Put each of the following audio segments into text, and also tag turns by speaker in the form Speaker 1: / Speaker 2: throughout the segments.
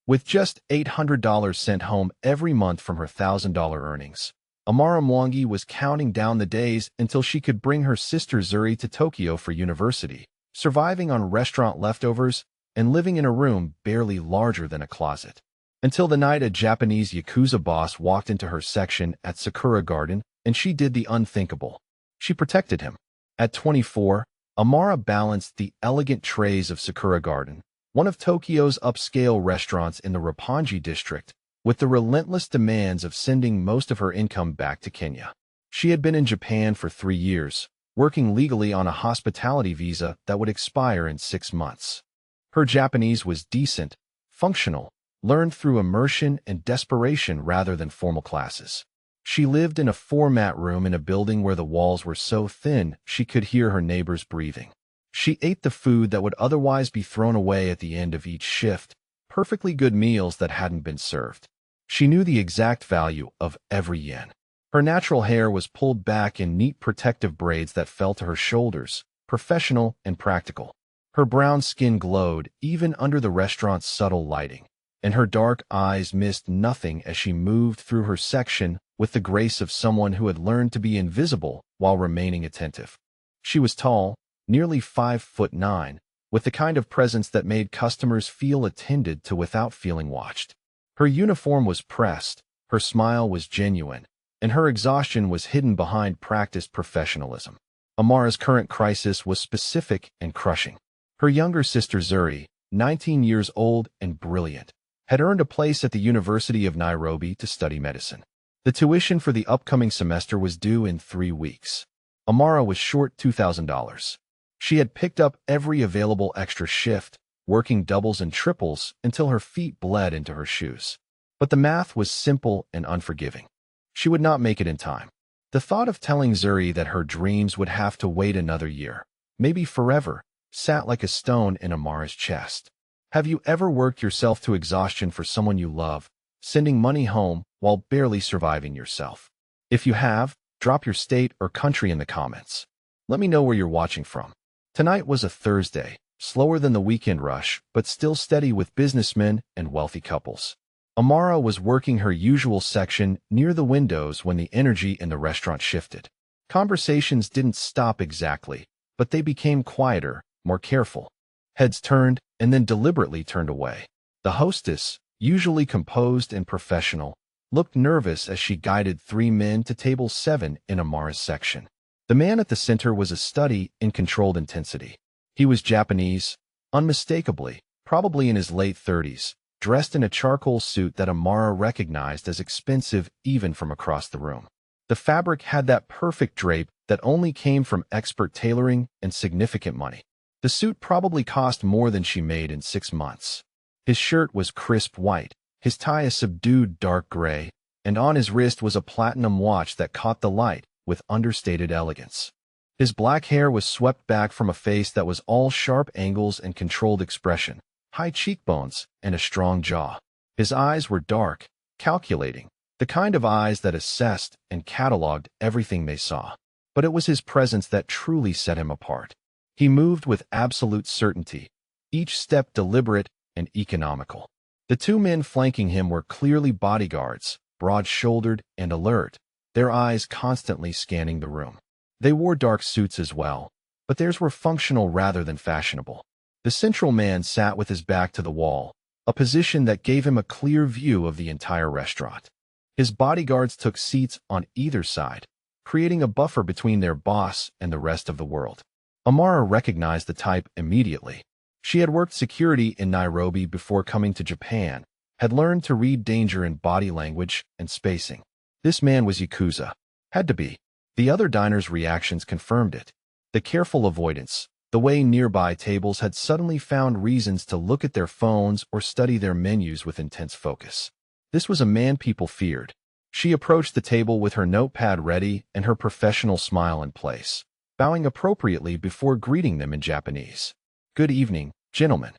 Speaker 1: With just $800 sent home every month from her $1,000 earnings, Amara Mwangi was counting down the days until she could bring her sister Zuri to Tokyo for university, surviving on restaurant leftovers and living in a room barely larger than a closet. Until the night a Japanese Yakuza boss walked into her section at Sakura Garden and she did the unthinkable. She protected him. At 24, Amara balanced the elegant trays of Sakura Garden, one of Tokyo's upscale restaurants in the Roppongi district, with the relentless demands of sending most of her income back to Kenya. She had been in Japan for 3 years, working legally on a hospitality visa that would expire in 6 months. Her Japanese was decent, functional, learned through immersion and desperation rather than formal classes. She lived in a 4-mat room in a building where the walls were so thin she could hear her neighbors breathing. She ate the food that would otherwise be thrown away at the end of each shift, perfectly good meals that hadn't been served. She knew the exact value of every yen. Her natural hair was pulled back in neat protective braids that fell to her shoulders, professional and practical. Her brown skin glowed even under the restaurant's subtle lighting, and her dark eyes missed nothing as she moved through her section with the grace of someone who had learned to be invisible while remaining attentive. She was tall, nearly 5'9", with the kind of presence that made customers feel attended to without feeling watched. Her uniform was pressed, her smile was genuine, and her exhaustion was hidden behind practiced professionalism. Amara's current crisis was specific and crushing. Her younger sister Zuri, 19 years old and brilliant, had earned a place at the University of Nairobi to study medicine. The tuition for the upcoming semester was due in 3 weeks. Amara was short $2,000. She had picked up every available extra shift, working doubles and triples until her feet bled into her shoes. But the math was simple and unforgiving. She would not make it in time. The thought of telling Zuri that her dreams would have to wait another year, maybe forever, sat like a stone in Amara's chest. Have you ever worked yourself to exhaustion for someone you love, sending money home while barely surviving yourself? If you have, drop your state or country in the comments. Let me know where you're watching from. Tonight was a Thursday, slower than the weekend rush, but still steady with businessmen and wealthy couples. Amara was working her usual section near the windows when the energy in the restaurant shifted. Conversations didn't stop exactly, but they became quieter, more careful. Heads turned and then deliberately turned away. The hostess, usually composed and professional, looked nervous as she guided 3 men to table 7 in Amara's section. The man at the center was a study in controlled intensity. He was Japanese, unmistakably, probably in his late 30s, dressed in a charcoal suit that Amara recognized as expensive even from across the room. The fabric had that perfect drape that only came from expert tailoring and significant money. The suit probably cost more than she made in 6 months. His shirt was crisp white, his tie a subdued dark gray, and on his wrist was a platinum watch that caught the light with understated elegance. His black hair was swept back from a face that was all sharp angles and controlled expression, high cheekbones, and a strong jaw. His eyes were dark, calculating, the kind of eyes that assessed and cataloged everything they saw. But it was his presence that truly set him apart. He moved with absolute certainty, each step deliberate and economical. The 2 men flanking him were clearly bodyguards, broad-shouldered and alert, their eyes constantly scanning the room. They wore dark suits as well, but theirs were functional rather than fashionable. The central man sat with his back to the wall, a position that gave him a clear view of the entire restaurant. His bodyguards took seats on either side, creating a buffer between their boss and the rest of the world. Amara recognized the type immediately. She had worked security in Nairobi before coming to Japan, had learned to read danger in body language and spacing. This man was Yakuza. Had to be. The other diners' reactions confirmed it. The careful avoidance, the way nearby tables had suddenly found reasons to look at their phones or study their menus with intense focus. This was a man people feared. She approached the table with her notepad ready and her professional smile in place, bowing appropriately before greeting them in Japanese. Good evening, gentlemen.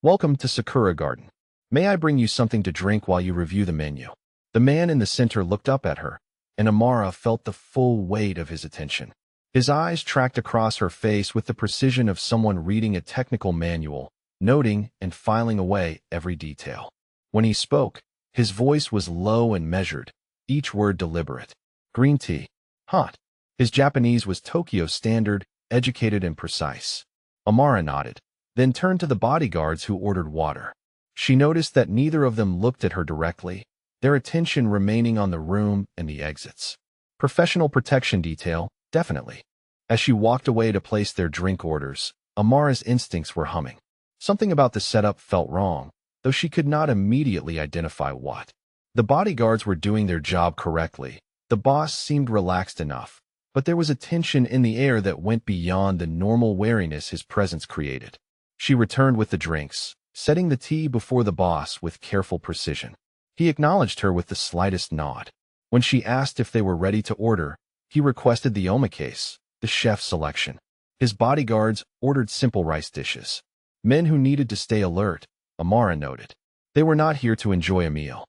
Speaker 1: Welcome to Sakura Garden. May I bring you something to drink while you review the menu? The man in the center looked up at her, and Amara felt the full weight of his attention. His eyes tracked across her face with the precision of someone reading a technical manual, noting and filing away every detail. When he spoke, his voice was low and measured, each word deliberate. Green tea. Hot. His Japanese was Tokyo standard, educated and precise. Amara nodded, then turned to the bodyguards who ordered water. She noticed that neither of them looked at her directly, their attention remaining on the room and the exits. Professional protection detail, definitely. As she walked away to place their drink orders, Amara's instincts were humming. Something about the setup felt wrong, though she could not immediately identify what. The bodyguards were doing their job correctly. The boss seemed relaxed enough, but there was a tension in the air that went beyond the normal wariness his presence created. She returned with the drinks, setting the tea before the boss with careful precision. He acknowledged her with the slightest nod. When she asked if they were ready to order, he requested the omakase, the chef's selection. His bodyguards ordered simple rice dishes. Men who needed to stay alert, Amara noted. They were not here to enjoy a meal.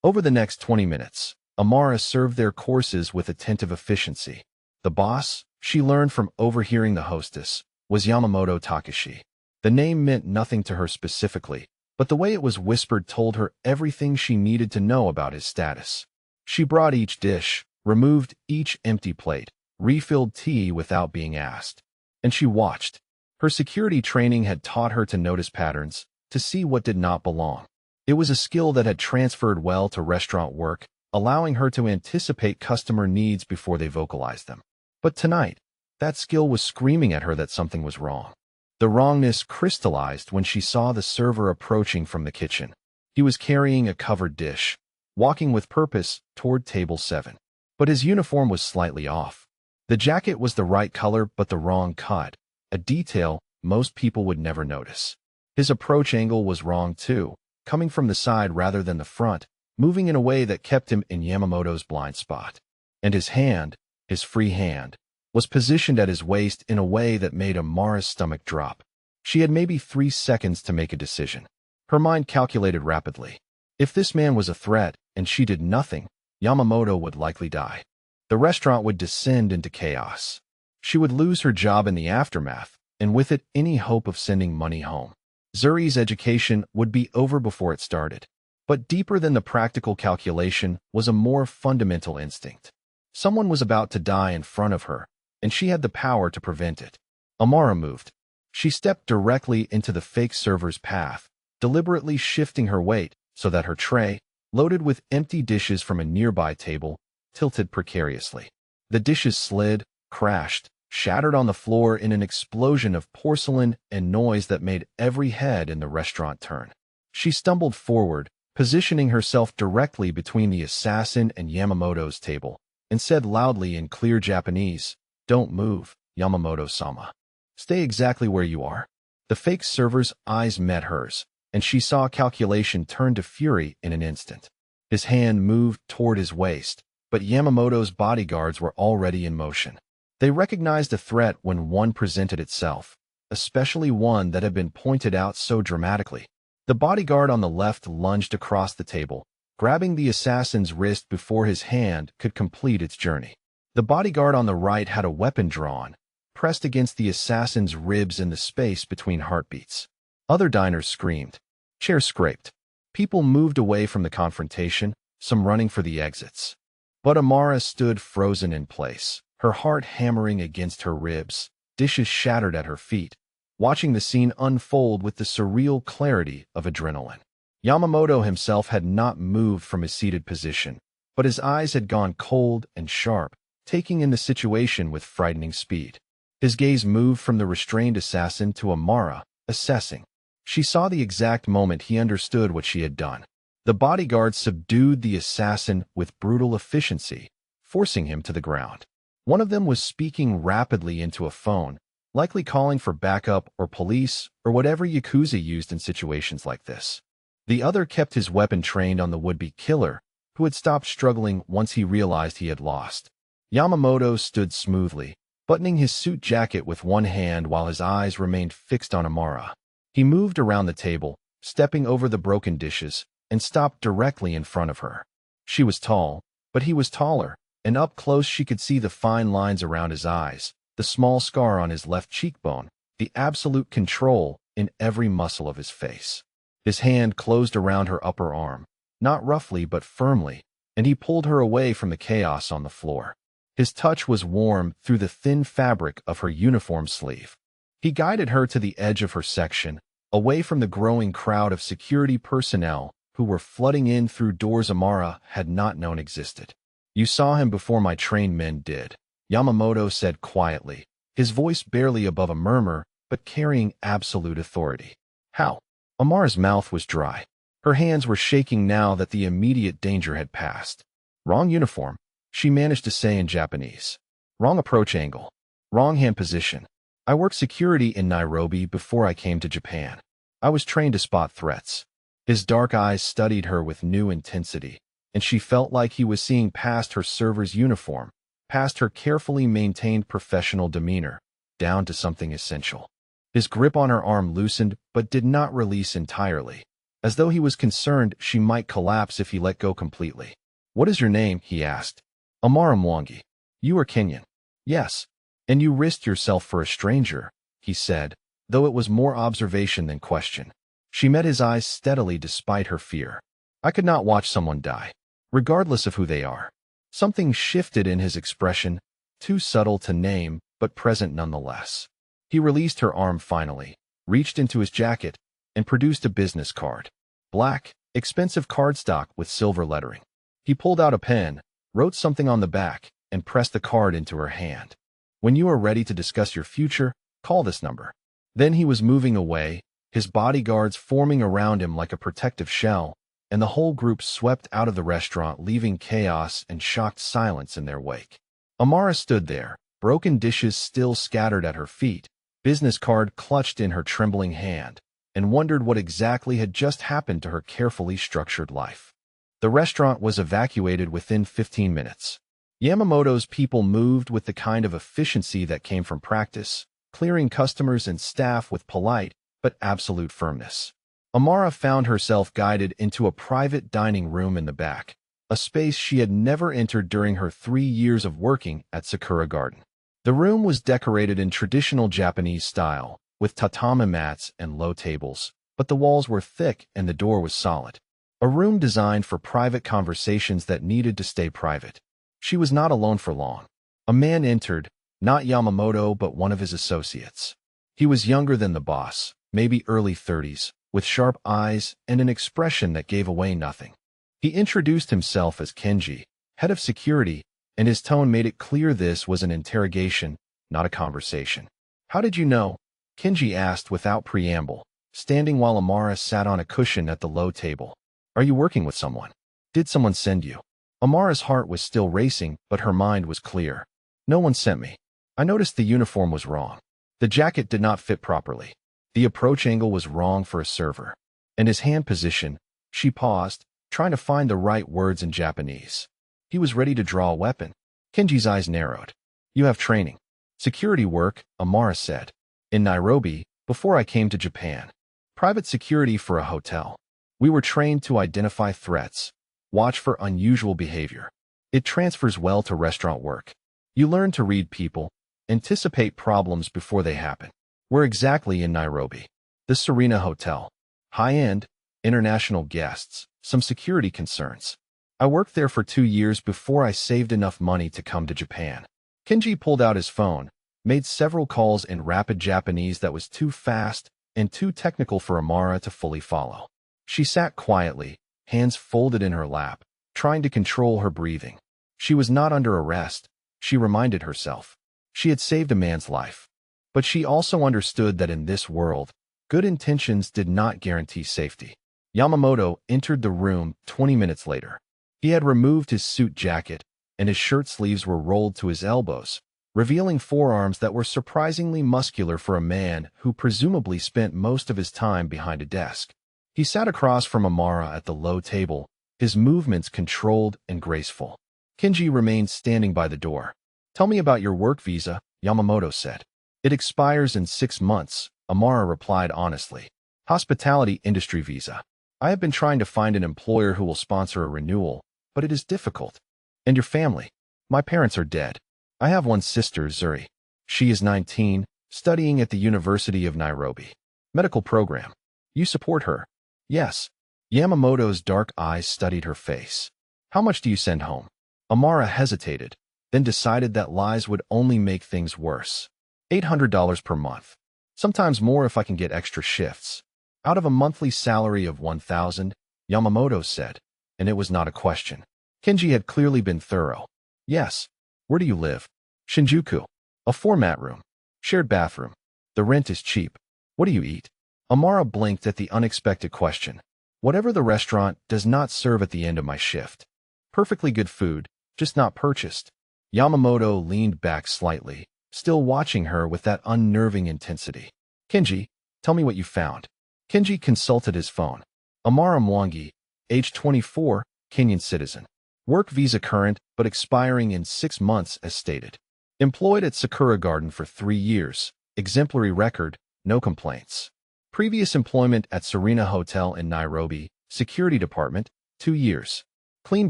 Speaker 1: Over the next 20 minutes, Amara served their courses with attentive efficiency. The boss, she learned from overhearing the hostess, was Yamamoto Takashi. The name meant nothing to her specifically, but the way it was whispered told her everything she needed to know about his status. She brought each dish, removed each empty plate, refilled tea without being asked. And she watched. Her security training had taught her to notice patterns, to see what did not belong. It was a skill that had transferred well to restaurant work, allowing her to anticipate customer needs before they vocalized them. But tonight, that skill was screaming at her that something was wrong. The wrongness crystallized when she saw the server approaching from the kitchen. He was carrying a covered dish, walking with purpose toward table 7. But his uniform was slightly off. The jacket was the right color but the wrong cut, a detail most people would never notice. His approach angle was wrong too, coming from the side rather than the front, moving in a way that kept him in Yamamoto's blind spot. And his hand, his free hand, was positioned at his waist in a way that made Amara's stomach drop. She had maybe 3 seconds to make a decision. Her mind calculated rapidly. If this man was a threat and she did nothing, Yamamoto would likely die. The restaurant would descend into chaos. She would lose her job in the aftermath, and with it any hope of sending money home. Zuri's education would be over before it started. But deeper than the practical calculation was a more fundamental instinct. Someone was about to die in front of her, and she had the power to prevent it. Amara moved. She stepped directly into the fake server's path, deliberately shifting her weight so that her tray, loaded with empty dishes from a nearby table, tilted precariously. The dishes slid, crashed, shattered on the floor in an explosion of porcelain and noise that made every head in the restaurant turn. She stumbled forward, positioning herself directly between the assassin and Yamamoto's table, and said loudly in clear Japanese, "Don't move, Yamamoto-sama. Stay exactly where you are." The fake server's eyes met hers, and she saw calculation turn to fury in an instant. His hand moved toward his waist, but Yamamoto's bodyguards were already in motion. They recognized a threat when one presented itself, especially one that had been pointed out so dramatically. The bodyguard on the left lunged across the table, grabbing the assassin's wrist before his hand could complete its journey. The bodyguard on the right had a weapon drawn, pressed against the assassin's ribs in the space between heartbeats. Other diners screamed. Chairs scraped. People moved away from the confrontation, some running for the exits. But Amara stood frozen in place, her heart hammering against her ribs, dishes shattered at her feet, watching the scene unfold with the surreal clarity of adrenaline. Yamamoto himself had not moved from his seated position, but his eyes had gone cold and sharp, taking in the situation with frightening speed. His gaze moved from the restrained assassin to Amara, assessing. She saw the exact moment he understood what she had done. The bodyguard subdued the assassin with brutal efficiency, forcing him to the ground. One of them was speaking rapidly into a phone, likely calling for backup or police or whatever Yakuza used in situations like this. The other kept his weapon trained on the would-be killer, who had stopped struggling once he realized he had lost. Yamamoto stood smoothly, buttoning his suit jacket with one hand while his eyes remained fixed on Amara. He moved around the table, stepping over the broken dishes, and stopped directly in front of her. She was tall, but he was taller, and up close she could see the fine lines around his eyes, the small scar on his left cheekbone, the absolute control in every muscle of his face. His hand closed around her upper arm, not roughly but firmly, and he pulled her away from the chaos on the floor. His touch was warm through the thin fabric of her uniform sleeve. He guided her to the edge of her section, away from the growing crowd of security personnel who were flooding in through doors Amara had not known existed. "You saw him before my trained men did," Yamamoto said quietly, his voice barely above a murmur, but carrying absolute authority. "How?" Amara's mouth was dry. Her hands were shaking now that the immediate danger had passed. "Wrong uniform," she managed to say in Japanese. "Wrong approach angle. Wrong hand position. I worked security in Nairobi before I came to Japan. I was trained to spot threats." His dark eyes studied her with new intensity, and she felt like he was seeing past her server's uniform, past her carefully maintained professional demeanor, down to something essential. His grip on her arm loosened but did not release entirely, as though he was concerned she might collapse if he let go completely. "What is your name?" he asked. "Amara Mwangi. You are Kenyan." "Yes. And you risked yourself for a stranger," he said, though it was more observation than question. She met his eyes steadily despite her fear. "I could not watch someone die, regardless of who they are." Something shifted in his expression, too subtle to name, but present nonetheless. He released her arm finally, reached into his jacket, and produced a business card. Black, expensive cardstock with silver lettering. He pulled out a pen, wrote something on the back, and pressed the card into her hand. "When you are ready to discuss your future, call this number." Then he was moving away, his bodyguards forming around him like a protective shell, and the whole group swept out of the restaurant, leaving chaos and shocked silence in their wake. Amara stood there, broken dishes still scattered at her feet, business card clutched in her trembling hand, and wondered what exactly had just happened to her carefully structured life. The restaurant was evacuated within 15 minutes. Yamamoto's people moved with the kind of efficiency that came from practice, clearing customers and staff with polite but absolute firmness. Amara found herself guided into a private dining room in the back, a space she had never entered during her 3 years of working at Sakura Garden. The room was decorated in traditional Japanese style, with tatami mats and low tables, but the walls were thick and the door was solid. A room designed for private conversations that needed to stay private. She was not alone for long. A man entered, not Yamamoto but one of his associates. He was younger than the boss, maybe early 30s, with sharp eyes and an expression that gave away nothing. He introduced himself as Kenji, head of security, and his tone made it clear this was an interrogation, not a conversation. "How did you know?" Kenji asked without preamble, standing while Amara sat on a cushion at the low table. "Are you working with someone? Did someone send you?" Amara's heart was still racing, but her mind was clear. "No one sent me. I noticed the uniform was wrong. The jacket did not fit properly. The approach angle was wrong for a server. And his hand position." She paused, trying to find the right words in Japanese. "He was ready to draw a weapon." Kenji's eyes narrowed. "You have training." "Security work," Amara said. "In Nairobi, before I came to Japan. Private security for a hotel. We were trained to identify threats, watch for unusual behavior. It transfers well to restaurant work. You learn to read people, anticipate problems before they happen." "Where exactly in Nairobi?" "The Serena Hotel. High-end, international guests, some security concerns. I worked there for 2 years before I saved enough money to come to Japan." Kenji pulled out his phone, made several calls in rapid Japanese that was too fast and too technical for Amara to fully follow. She sat quietly, hands folded in her lap, trying to control her breathing. She was not under arrest, she reminded herself. She had saved a man's life. But she also understood that in this world, good intentions did not guarantee safety. Yamamoto entered the room 20 minutes later. He had removed his suit jacket, and his shirt sleeves were rolled to his elbows, revealing forearms that were surprisingly muscular for a man who presumably spent most of his time behind a desk. He sat across from Amara at the low table, his movements controlled and graceful. Kenji remained standing by the door. "Tell me about your work visa," Yamamoto said. "It expires in 6 months, Amara replied honestly. "Hospitality industry visa. I have been trying to find an employer who will sponsor a renewal, but it is difficult." "And your family?" "My parents are dead. I have one sister, Zuri. She is 19, studying at the University of Nairobi. Medical program." "You support her?" Yes. Yamamoto's dark eyes studied her face. How much do you send home? Amara hesitated, then decided that lies would only make things worse. $800 per month. Sometimes more if I can get extra shifts. Out of a monthly salary of 1,000, Yamamoto said, and it was not a question. Kenji had clearly been thorough. Yes. Where do you live? Shinjuku. A format room. Shared bathroom. The rent is cheap. What do you eat? Amara blinked at the unexpected question. Whatever the restaurant does not serve at the end of my shift. Perfectly good food, just not purchased. Yamamoto leaned back slightly, still watching her with that unnerving intensity. Kenji, tell me what you found. Kenji consulted his phone. Amara Mwangi, age 24, Kenyan citizen. Work visa current, but expiring in 6 months as stated. Employed at Sakura Garden for 3 years. Exemplary record, no complaints. Previous employment at Serena Hotel in Nairobi, Security Department, 2 years. Clean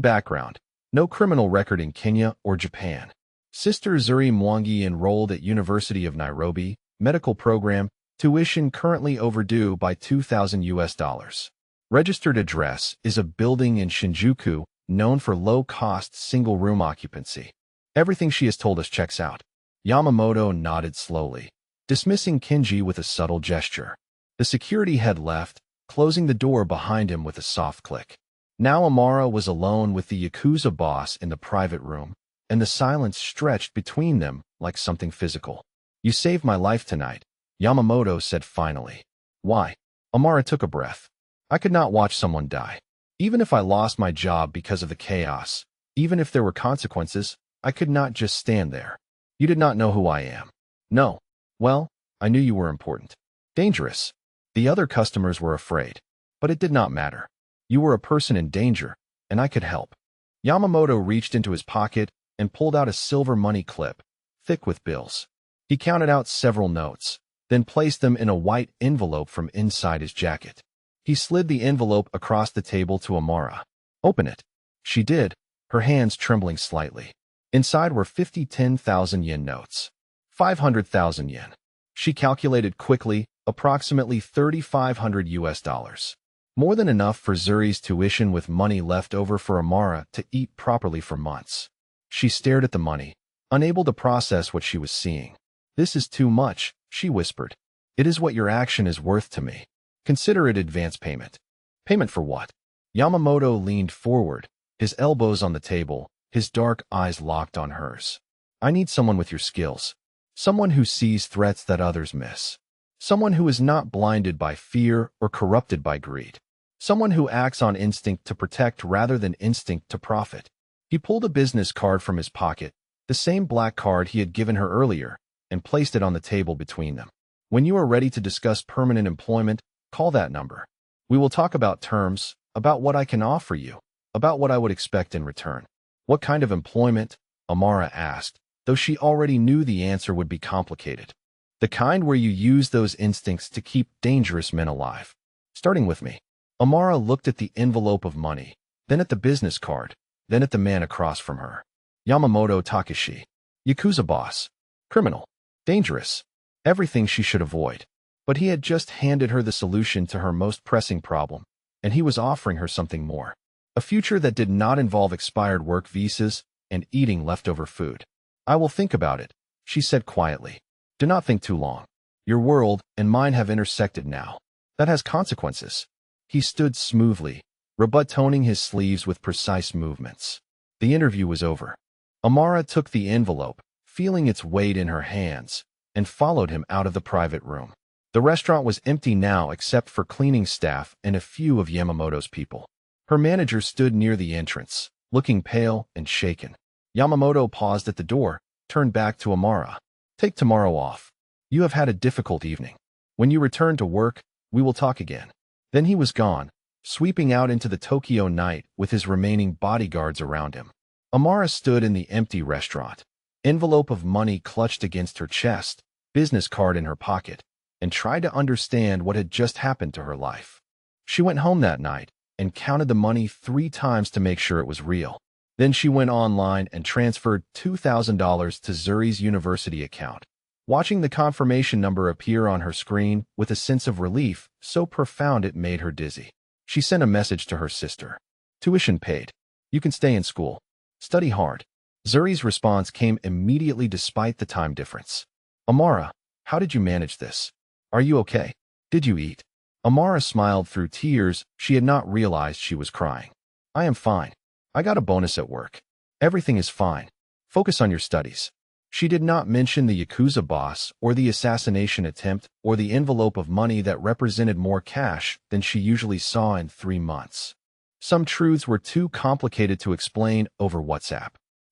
Speaker 1: background, no criminal record in Kenya or Japan. Sister Zuri Mwangi enrolled at University of Nairobi, medical program, tuition currently overdue by $2,000. Registered address is a building in Shinjuku known for low-cost single-room occupancy. Everything she has told us checks out. Yamamoto nodded slowly, dismissing Kenji with a subtle gesture. The security had left, closing the door behind him with a soft click. Now Amara was alone with the Yakuza boss in the private room, and the silence stretched between them like something physical. You saved my life tonight, Yamamoto said finally. Why? Amara took a breath. I could not watch someone die. Even if I lost my job because of the chaos, even if there were consequences, I could not just stand there. You did not know who I am. No. Well, I knew you were important. Dangerous. The other customers were afraid. But it did not matter. You were a person in danger, and I could help. Yamamoto reached into his pocket and pulled out a silver money clip, thick with bills. He counted out several notes, then placed them in a white envelope from inside his jacket. He slid the envelope across the table to Amara. Open it. She did, her hands trembling slightly. Inside were 50 10,000 yen notes. 500,000 yen. She calculated quickly, approximately $3,500. More than enough for Zuri's tuition with money left over for Amara to eat properly for months. She stared at the money, unable to process what she was seeing. This is too much, she whispered. It is what your action is worth to me. Consider it advance payment. Payment for what? Yamamoto leaned forward, his elbows on the table, his dark eyes locked on hers. I need someone with your skills. Someone who sees threats that others miss. Someone who is not blinded by fear or corrupted by greed. Someone who acts on instinct to protect rather than instinct to profit. He pulled a business card from his pocket, the same black card he had given her earlier, and placed it on the table between them. When you are ready to discuss permanent employment, call that number. We will talk about terms, about what I can offer you, about what I would expect in return. What kind of employment? Amara asked, though she already knew the answer would be complicated. The kind where you use those instincts to keep dangerous men alive. Starting with me. Amara looked at the envelope of money, then at the business card, then at the man across from her. Yamamoto Takeshi. Yakuza boss. Criminal. Dangerous. Everything she should avoid. But he had just handed her the solution to her most pressing problem, and he was offering her something more. A future that did not involve expired work visas and eating leftover food. I will think about it, she said quietly. Do not think too long. Your world and mine have intersected now. That has consequences. He stood smoothly, rebuttoning his sleeves with precise movements. The interview was over. Amara took the envelope, feeling its weight in her hands, and followed him out of the private room. The restaurant was empty now except for cleaning staff and a few of Yamamoto's people. Her manager stood near the entrance, looking pale and shaken. Yamamoto paused at the door, turned back to Amara. Take tomorrow off. You have had a difficult evening. When you return to work, we will talk again. Then he was gone, sweeping out into the Tokyo night with his remaining bodyguards around him. Amara stood in the empty restaurant, envelope of money clutched against her chest, business card in her pocket, and tried to understand what had just happened to her life. She went home that night and counted the money 3 times to make sure it was real. Then she went online and transferred $2,000 to Zuri's university account, watching the confirmation number appear on her screen with a sense of relief so profound it made her dizzy. She sent a message to her sister. Tuition paid. You can stay in school. Study hard. Zuri's response came immediately despite the time difference. Amara, how did you manage this? Are you okay? Did you eat? Amara smiled through tears. She had not realized she was crying. I am fine. I got a bonus at work. Everything is fine. Focus on your studies. She did not mention the Yakuza boss or the assassination attempt or the envelope of money that represented more cash than she usually saw in 3 months. Some truths were too complicated to explain over WhatsApp.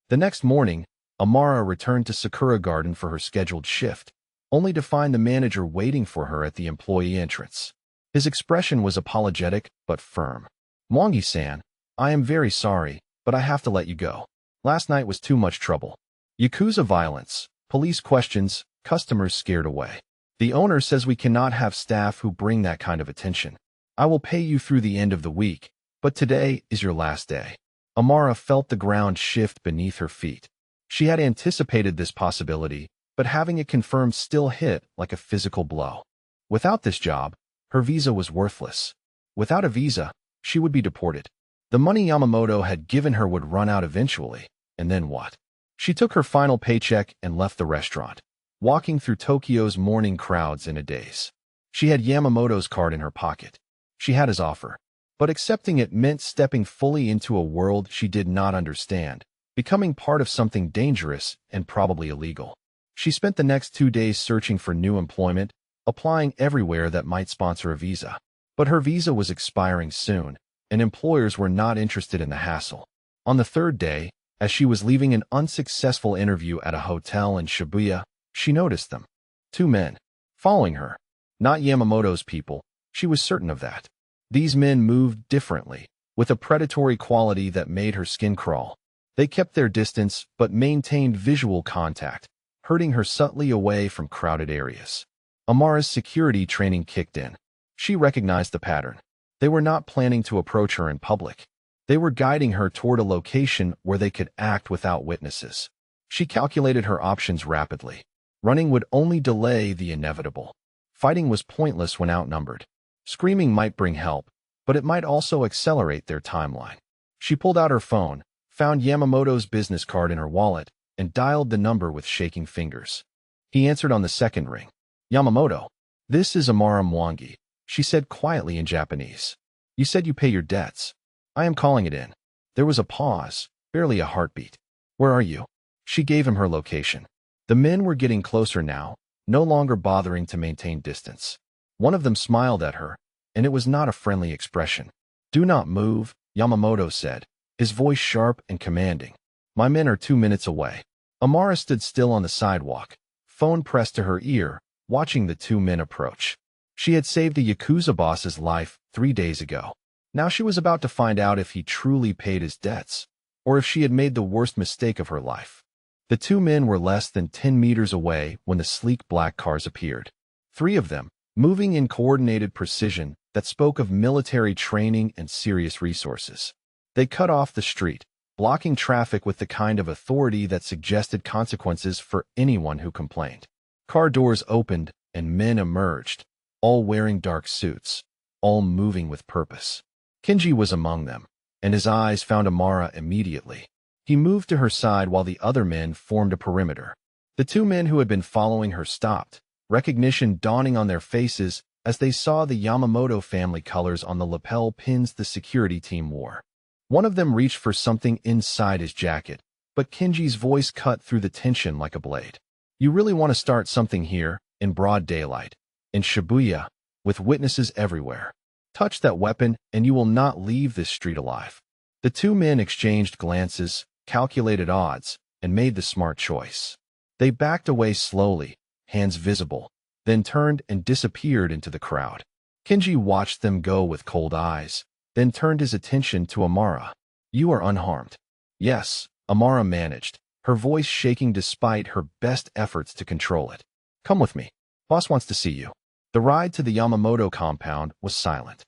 Speaker 1: The next morning, Amara returned to Sakura Garden for her scheduled shift, only to find the manager waiting for her at the employee entrance. His expression was apologetic but firm. Mwangi-san, I am very sorry, but I have to let you go. Last night was too much trouble. Yakuza violence, police questions, customers scared away. The owner says we cannot have staff who bring that kind of attention. I will pay you through the end of the week, but today is your last day. Amara felt the ground shift beneath her feet. She had anticipated this possibility, but having it confirmed still hit like a physical blow. Without this job, her visa was worthless. Without a visa, she would be deported. The money Yamamoto had given her would run out eventually, and then what? She took her final paycheck and left the restaurant, walking through Tokyo's morning crowds in a daze. She had Yamamoto's card in her pocket. She had his offer, but accepting it meant stepping fully into a world she did not understand, becoming part of something dangerous and probably illegal. She spent the next 2 days searching for new employment, applying everywhere that might sponsor a visa. But her visa was expiring soon, and employers were not interested in the hassle. On the 3rd day, as she was leaving an unsuccessful interview at a hotel in Shibuya, she noticed them. 2 men. Following her. Not Yamamoto's people, she was certain of that. These men moved differently, with a predatory quality that made her skin crawl. They kept their distance but maintained visual contact, herding her subtly away from crowded areas. Amara's security training kicked in. She recognized the pattern. They were not planning to approach her in public. They were guiding her toward a location where they could act without witnesses. She calculated her options rapidly. Running would only delay the inevitable. Fighting was pointless when outnumbered. Screaming might bring help, but it might also accelerate their timeline. She pulled out her phone, found Yamamoto's business card in her wallet, and dialed the number with shaking fingers. He answered on the 2nd ring. Yamamoto. This is Amara Mwangi, she said quietly in Japanese. You said you pay your debts. I am calling it in. There was a pause, barely a heartbeat. Where are you? She gave him her location. The men were getting closer now, no longer bothering to maintain distance. One of them smiled at her, and it was not a friendly expression. Do not move, Yamamoto said, his voice sharp and commanding. My men are 2 minutes away. Amara stood still on the sidewalk, phone pressed to her ear, watching the 2 men approach. She had saved a Yakuza boss's life 3 days ago. Now she was about to find out if he truly paid his debts, or if she had made the worst mistake of her life. The 2 men were less than 10 meters away when the sleek black cars appeared. 3 of them, moving in coordinated precision that spoke of military training and serious resources. They cut off the street, blocking traffic with the kind of authority that suggested consequences for anyone who complained. Car doors opened and men emerged, all wearing dark suits, all moving with purpose. Kenji was among them, and his eyes found Amara immediately. He moved to her side while the other men formed a perimeter. The 2 men who had been following her stopped, recognition dawning on their faces as they saw the Yamamoto family colors on the lapel pins the security team wore. One of them reached for something inside his jacket, but Kenji's voice cut through the tension like a blade. You really want to start something here, in broad daylight, in Shibuya, with witnesses everywhere. Touch that weapon and you will not leave this street alive. The 2 men exchanged glances, calculated odds, and made the smart choice. They backed away slowly, hands visible, then turned and disappeared into the crowd. Kenji watched them go with cold eyes, then turned his attention to Amara. You are unharmed. Yes, Amara managed, her voice shaking despite her best efforts to control it. Come with me. Boss wants to see you. The ride to the Yamamoto compound was silent.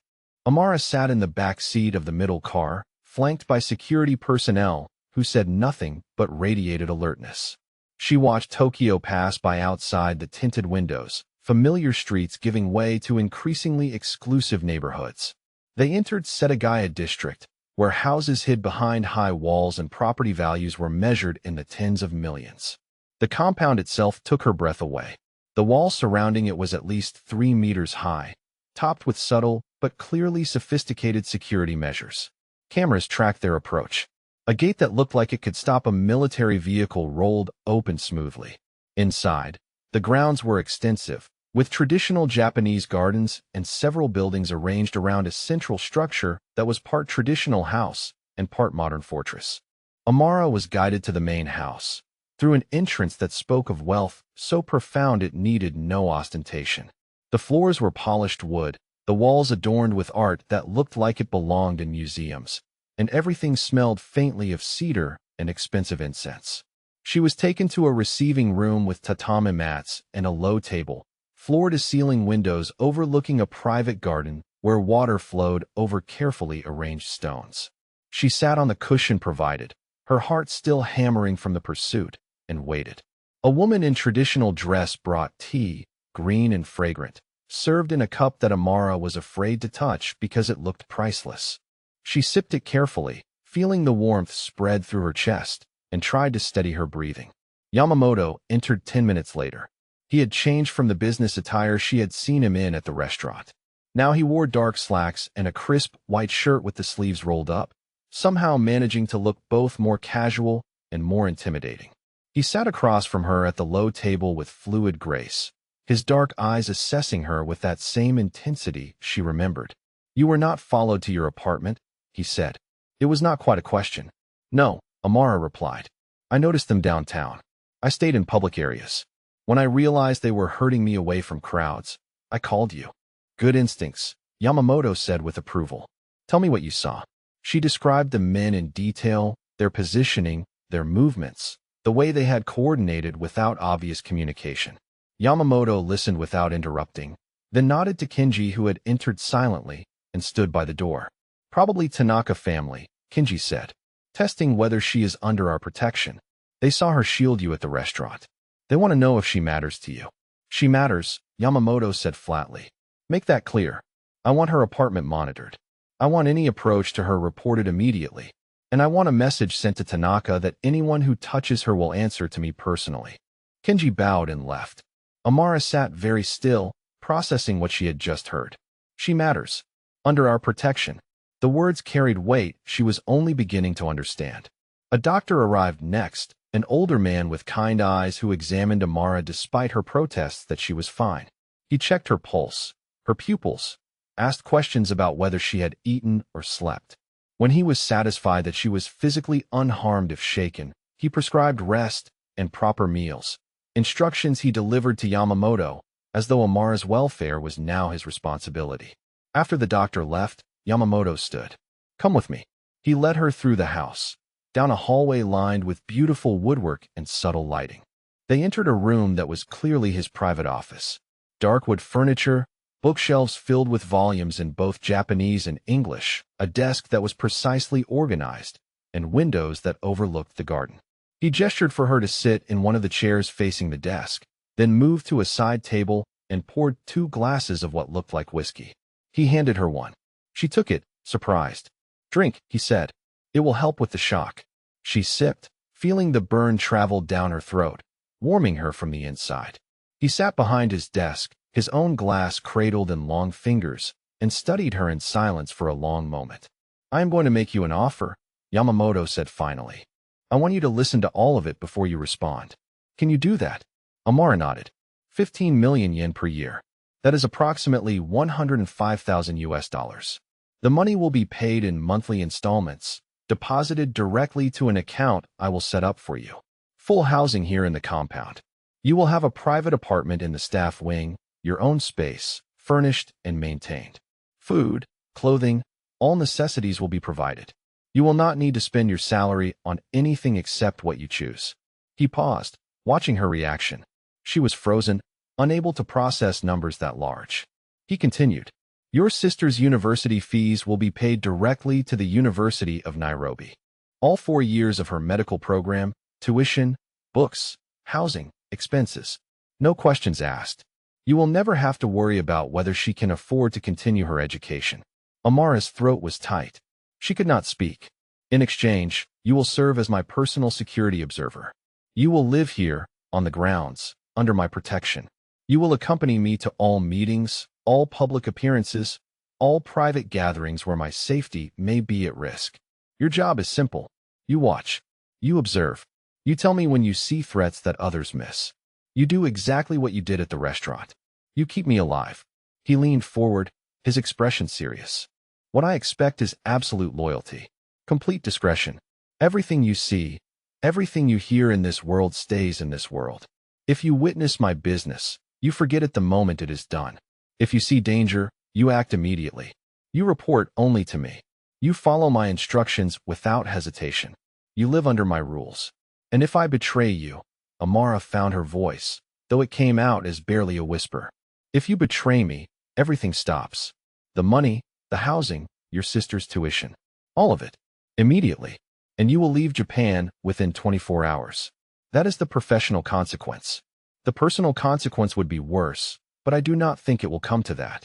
Speaker 1: Amara sat in the back seat of the middle car, flanked by security personnel who said nothing but radiated alertness. She watched Tokyo pass by outside the tinted windows, familiar streets giving way to increasingly exclusive neighborhoods. They entered Setagaya district, where houses hid behind high walls and property values were measured in the tens of millions. The compound itself took her breath away. The wall surrounding it was at least 3 meters high, topped with subtle but clearly sophisticated security measures. Cameras tracked their approach. A gate that looked like it could stop a military vehicle rolled open smoothly. Inside, the grounds were extensive, with traditional Japanese gardens and several buildings arranged around a central structure that was part traditional house and part modern fortress. Amara was guided to the main house, through an entrance that spoke of wealth so profound it needed no ostentation. The floors were polished wood, the walls adorned with art that looked like it belonged in museums, and everything smelled faintly of cedar and expensive incense. She was taken to a receiving room with tatami mats and a low table, floor-to-ceiling windows overlooking a private garden where water flowed over carefully arranged stones. She sat on the cushion provided, her heart still hammering from the pursuit, and waited. A woman in traditional dress brought tea, green and fragrant, served in a cup that Amara was afraid to touch because it looked priceless. She sipped it carefully, feeling the warmth spread through her chest, and tried to steady her breathing. Yamamoto entered 10 minutes later. He had changed from the business attire she had seen him in at the restaurant. Now he wore dark slacks and a crisp white shirt with the sleeves rolled up, somehow managing to look both more casual and more intimidating. He sat across from her at the low table with fluid grace, his dark eyes assessing her with that same intensity she remembered. "You were not followed to your apartment," he said. It was not quite a question. "No," Amara replied. "I noticed them downtown. I stayed in public areas. When I realized they were hurting me away from crowds, I called you." "Good instincts," Yamamoto said with approval. "Tell me what you saw." She described the men in detail, their positioning, their movements, the way they had coordinated without obvious communication. Yamamoto listened without interrupting, then nodded to Kenji, who had entered silently and stood by the door. "Probably Tanaka family," Kenji said, "testing whether she is under our protection. They saw her shield you at the restaurant. They want to know if she matters to you." "She matters," Yamamoto said flatly. "Make that clear. I want her apartment monitored. I want any approach to her reported immediately. And I want a message sent to Tanaka that anyone who touches her will answer to me personally." Kenji bowed and left. Amara sat very still, processing what she had just heard. "She matters. Under our protection." The words carried weight she was only beginning to understand. A doctor arrived next, an older man with kind eyes who examined Amara despite her protests that she was fine. He checked her pulse, her pupils, asked questions about whether she had eaten or slept. When he was satisfied that she was physically unharmed if shaken, he prescribed rest and proper meals, instructions he delivered to Yamamoto, as though Amara's welfare was now his responsibility. After the doctor left, Yamamoto stood. "Come with me." He led her through the house, down a hallway lined with beautiful woodwork and subtle lighting. They entered a room that was clearly his private office. Dark wood furniture, bookshelves filled with volumes in both Japanese and English, a desk that was precisely organized, and windows that overlooked the garden. He gestured for her to sit in one of the chairs facing the desk, then moved to a side table and poured 2 glasses of what looked like whiskey. He handed her one. She took it, surprised. "Drink," he said. "It will help with the shock." She sipped, feeling the burn travel down her throat, warming her from the inside. He sat behind his desk, his own glass cradled in long fingers, and studied her in silence for a long moment. "I am going to make you an offer," Yamamoto said finally. "I want you to listen to all of it before you respond. Can you do that?" Amara nodded. 15 million yen per year. That is approximately 105,000 US dollars. The money will be paid in monthly installments, deposited directly to an account I will set up for you. Full housing here in the compound. You will have a private apartment in the staff wing, your own space, furnished and maintained. Food, clothing, all necessities will be provided. You will not need to spend your salary on anything except what you choose. He paused, watching her reaction. She was frozen, unable to process numbers that large. He continued, "Your sister's university fees will be paid directly to the University of Nairobi. All 4 years of her medical program, tuition, books, housing, expenses. No questions asked. You will never have to worry about whether she can afford to continue her education." Amara's throat was tight. She could not speak. In exchange, you will serve as my personal security observer. You will live here, on the grounds, under my protection. You will accompany me to all meetings, all public appearances, all private gatherings where my safety may be at risk. Your job is simple. You watch. You observe. You tell me when you see threats that others miss. You do exactly what you did at the restaurant. You keep me alive. He leaned forward, his expression serious. What I expect is absolute loyalty, complete discretion. Everything you see, everything you hear in this world stays in this world. If you witness my business, you forget it the moment it is done. If you see danger, you act immediately. You report only to me. You follow my instructions without hesitation. You live under my rules. And if I betray you, Amara found her voice, though it came out as barely a whisper. If you betray me, everything stops. The money, the housing, your sister's tuition. All of it. Immediately. And you will leave Japan within 24 hours. That is the professional consequence. The personal consequence would be worse, but I do not think it will come to that.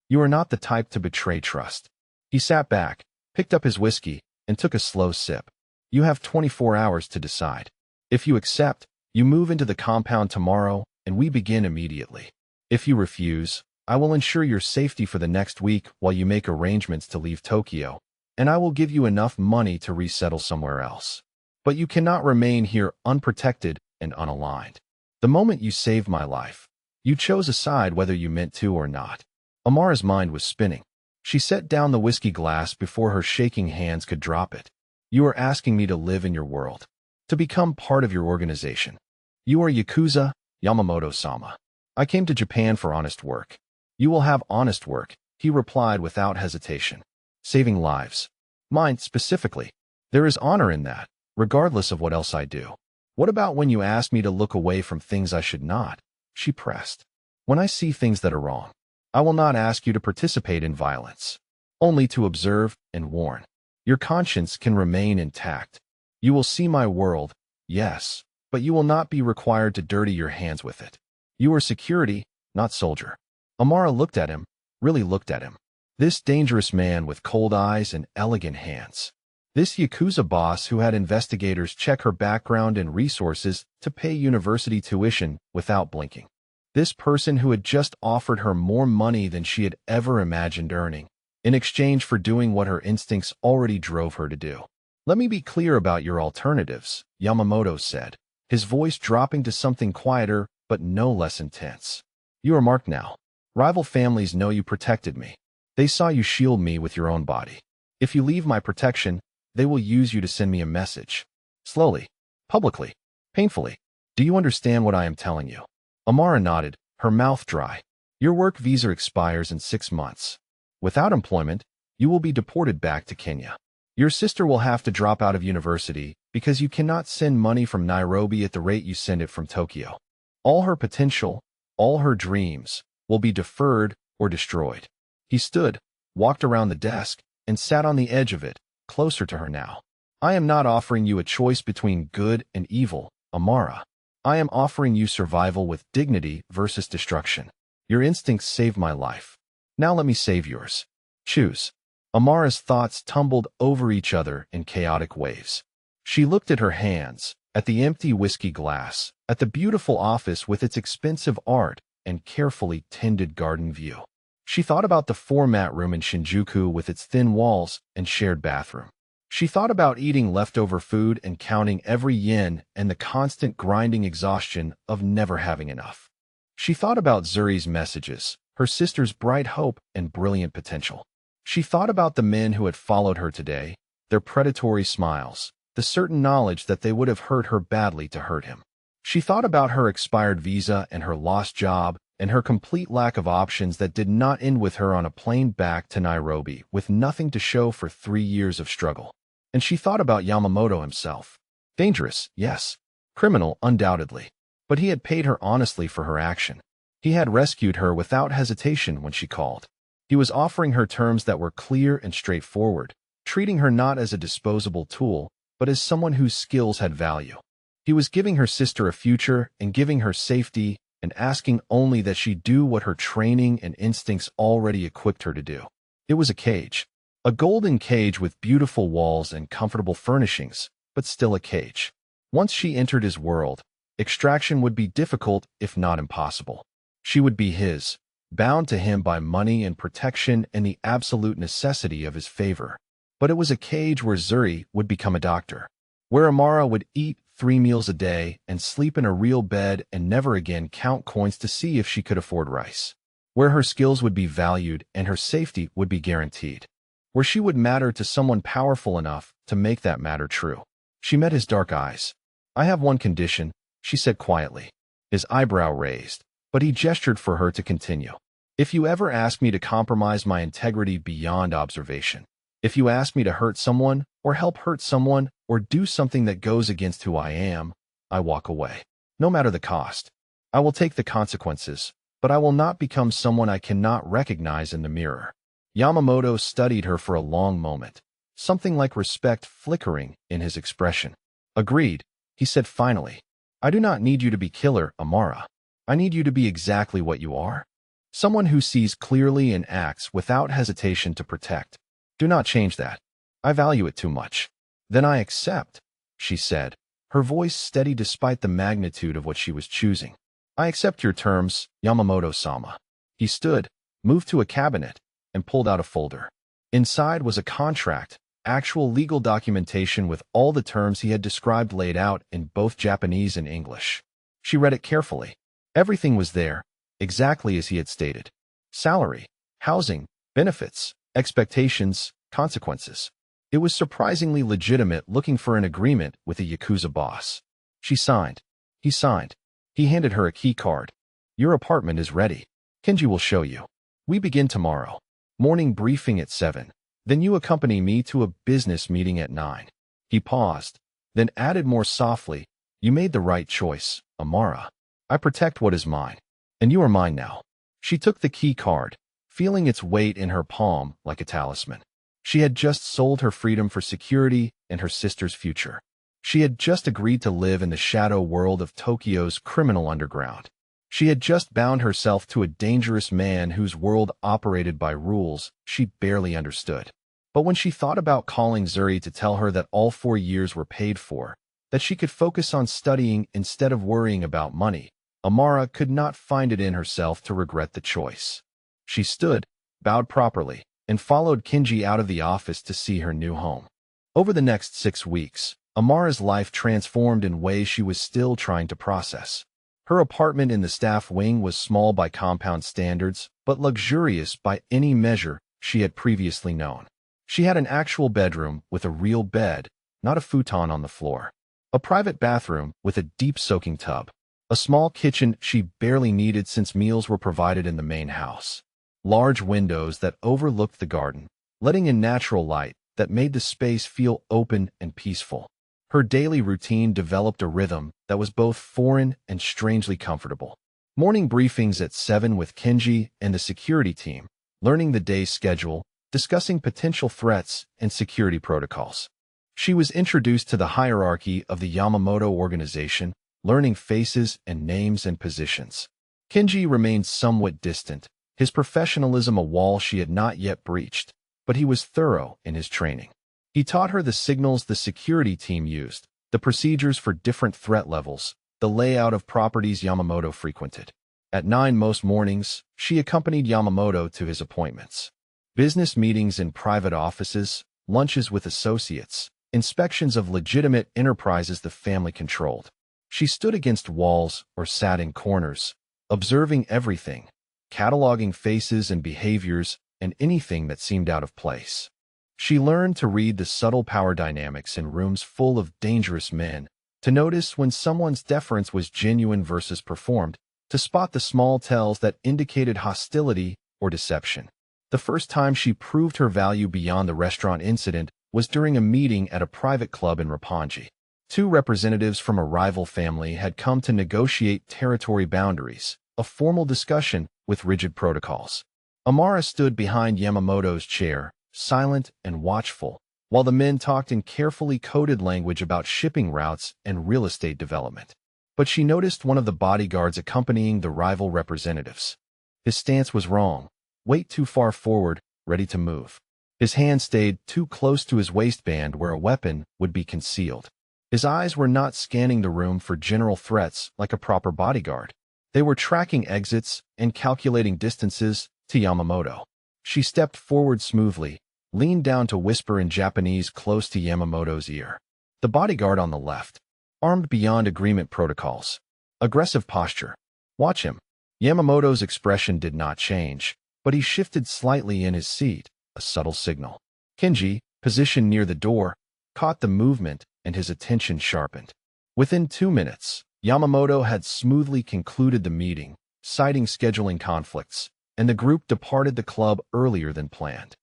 Speaker 1: You are not the type to betray trust. He sat back, picked up his whiskey, and took a slow sip. You have 24 hours to decide. If you accept, you move into the compound tomorrow, and we begin immediately. If you refuse, I will ensure your safety for the next week while you make arrangements to leave Tokyo, and I will give you enough money to resettle somewhere else. But you cannot remain here unprotected and unaligned. The moment you saved my life, you chose a side whether you meant to or not. Amara's mind was spinning. She set down the whiskey glass before her shaking hands could drop it. You are asking me to live in your world, to become part of your organization. You are Yakuza, Yamamoto-sama. I came to Japan for honest work. You will have honest work, he replied without hesitation. Saving lives. Mine specifically. There is honor in that, regardless of what else I do. What about when you ask me to look away from things I should not? She pressed. When I see things that are wrong, I will not ask you to participate in violence, only to observe and warn. Your conscience can remain intact. You will see my world, yes, but you will not be required to dirty your hands with it. You are security, not soldier. Amara looked at him, really looked at him. This dangerous man with cold eyes and elegant hands. This Yakuza boss who had investigators check her background and resources to pay university tuition without blinking. This person who had just offered her more money than she had ever imagined earning, in exchange for doing what her instincts already drove her to do. Let me be clear about your alternatives, Yamamoto said, his voice dropping to something quieter but no less intense. You are marked now. Rival families know you protected me. They saw you shield me with your own body. If you leave my protection, they will use you to send me a message. Slowly, publicly, painfully. Do you understand what I am telling you? Amara nodded, her mouth dry. Your work visa expires in 6 months. Without employment, you will be deported back to Kenya. Your sister will have to drop out of university because you cannot send money from Nairobi at the rate you send it from Tokyo. All her potential, all her dreams, will be deferred or destroyed. He stood, walked around the desk, and sat on the edge of it, closer to her now. I am not offering you a choice between good and evil, Amara. I am offering you survival with dignity versus destruction. Your instincts saved my life. Now let me save yours. Choose. Amara's thoughts tumbled over each other in chaotic waves. She looked at her hands, at the empty whiskey glass, at the beautiful office with its expensive art and carefully tended garden view. She thought about the format room in Shinjuku with its thin walls and shared bathroom. She thought about eating leftover food and counting every yen and the constant grinding exhaustion of never having enough. She thought about Zuri's messages, her sister's bright hope and brilliant potential. She thought about the men who had followed her today, their predatory smiles, the certain knowledge that they would have hurt her badly to hurt him. She thought about her expired visa and her lost job and her complete lack of options that did not end with her on a plane back to Nairobi with nothing to show for 3 years of struggle. And she thought about Yamamoto himself. Dangerous, yes. Criminal, undoubtedly. But he had paid her honestly for her action. He had rescued her without hesitation when she called. He was offering her terms that were clear and straightforward, treating her not as a disposable tool, but as someone whose skills had value. He was giving her sister a future and giving her safety and asking only that she do what her training and instincts already equipped her to do. It was a cage. A golden cage with beautiful walls and comfortable furnishings, but still a cage. Once she entered his world, extraction would be difficult if not impossible. She would be his, bound to him by money and protection and the absolute necessity of his favor. But it was a cage where Zuri would become a doctor, where Amara would eat 3 meals a day and sleep in a real bed and never again count coins to see if she could afford rice, where her skills would be valued and her safety would be guaranteed, where she would matter to someone powerful enough to make that matter true. She met his dark eyes. "I have one condition," she said quietly. His eyebrow raised, but he gestured for her to continue. "If you ever ask me to compromise my integrity beyond observation, if you ask me to hurt someone, or help hurt someone, or do something that goes against who I am, I walk away. No matter the cost. I will take the consequences, but I will not become someone I cannot recognize in the mirror." Yamamoto studied her for a long moment, something like respect flickering in his expression. "Agreed," he said finally. "I do not need you to be killer, Amara. I need you to be exactly what you are. Someone who sees clearly and acts without hesitation to protect. Do not change that. I value it too much." "Then I accept," she said, her voice steady despite the magnitude of what she was choosing. "I accept your terms, Yamamoto-sama." He stood, moved to a cabinet, and pulled out a folder. Inside was a contract, actual legal documentation with all the terms he had described laid out in both Japanese and English. She read it carefully. Everything was there, exactly as he had stated. Salary, housing, benefits, expectations, consequences. It was surprisingly legitimate looking for an agreement with a Yakuza boss. She signed. He signed. He handed her a key card. "Your apartment is ready. Kenji will show you. We begin tomorrow. Morning briefing at 7. Then you accompany me to a business meeting at 9. He paused, then added more softly, "You made the right choice, Amara. I protect what is mine. And you are mine now." She took the key card, feeling its weight in her palm like a talisman. She had just sold her freedom for security and her sister's future. She had just agreed to live in the shadow world of Tokyo's criminal underground. She had just bound herself to a dangerous man whose world operated by rules she barely understood. But when she thought about calling Zuri to tell her that all 4 years were paid for, that she could focus on studying instead of worrying about money, Amara could not find it in herself to regret the choice. She stood, bowed properly, and followed Kenji out of the office to see her new home. Over the next 6 weeks, Amara's life transformed in ways she was still trying to process. Her apartment in the staff wing was small by compound standards, but luxurious by any measure she had previously known. She had an actual bedroom with a real bed, not a futon on the floor. A private bathroom with a deep soaking tub. A small kitchen she barely needed since meals were provided in the main house. Large windows that overlooked the garden, letting in natural light that made the space feel open and peaceful. Her daily routine developed a rhythm that was both foreign and strangely comfortable. Morning briefings at 7 with Kenji and the security team, learning the day's schedule, discussing potential threats and security protocols. She was introduced to the hierarchy of the Yamamoto organization, learning faces and names and positions. Kenji remained somewhat distant, his professionalism a wall she had not yet breached, but he was thorough in his training. He taught her the signals the security team used, the procedures for different threat levels, the layout of properties Yamamoto frequented. At 9 most mornings, she accompanied Yamamoto to his appointments. Business meetings in private offices, lunches with associates, inspections of legitimate enterprises the family controlled. She stood against walls or sat in corners, observing everything, cataloging faces and behaviors and anything that seemed out of place. She learned to read the subtle power dynamics in rooms full of dangerous men, to notice when someone's deference was genuine versus performed, to spot the small tells that indicated hostility or deception. The first time she proved her value beyond the restaurant incident was during a meeting at a private club in Roppongi. 2 representatives from a rival family had come to negotiate territory boundaries, a formal discussion with rigid protocols. Amara stood behind Yamamoto's chair, silent and watchful, while the men talked in carefully coded language about shipping routes and real estate development. But she noticed one of the bodyguards accompanying the rival representatives. His stance was wrong, weight too far forward, ready to move. His hand stayed too close to his waistband where a weapon would be concealed. His eyes were not scanning the room for general threats like a proper bodyguard. They were tracking exits and calculating distances to Yamamoto. She stepped forward smoothly, leaned down to whisper in Japanese close to Yamamoto's ear. The bodyguard on the left, armed beyond agreement protocols. Aggressive posture. Watch him. Yamamoto's expression did not change, but he shifted slightly in his seat, a subtle signal. Kenji, positioned near the door, caught the movement and his attention sharpened. Within 2 minutes, Yamamoto had smoothly concluded the meeting, citing scheduling conflicts, and the group departed the club earlier than planned.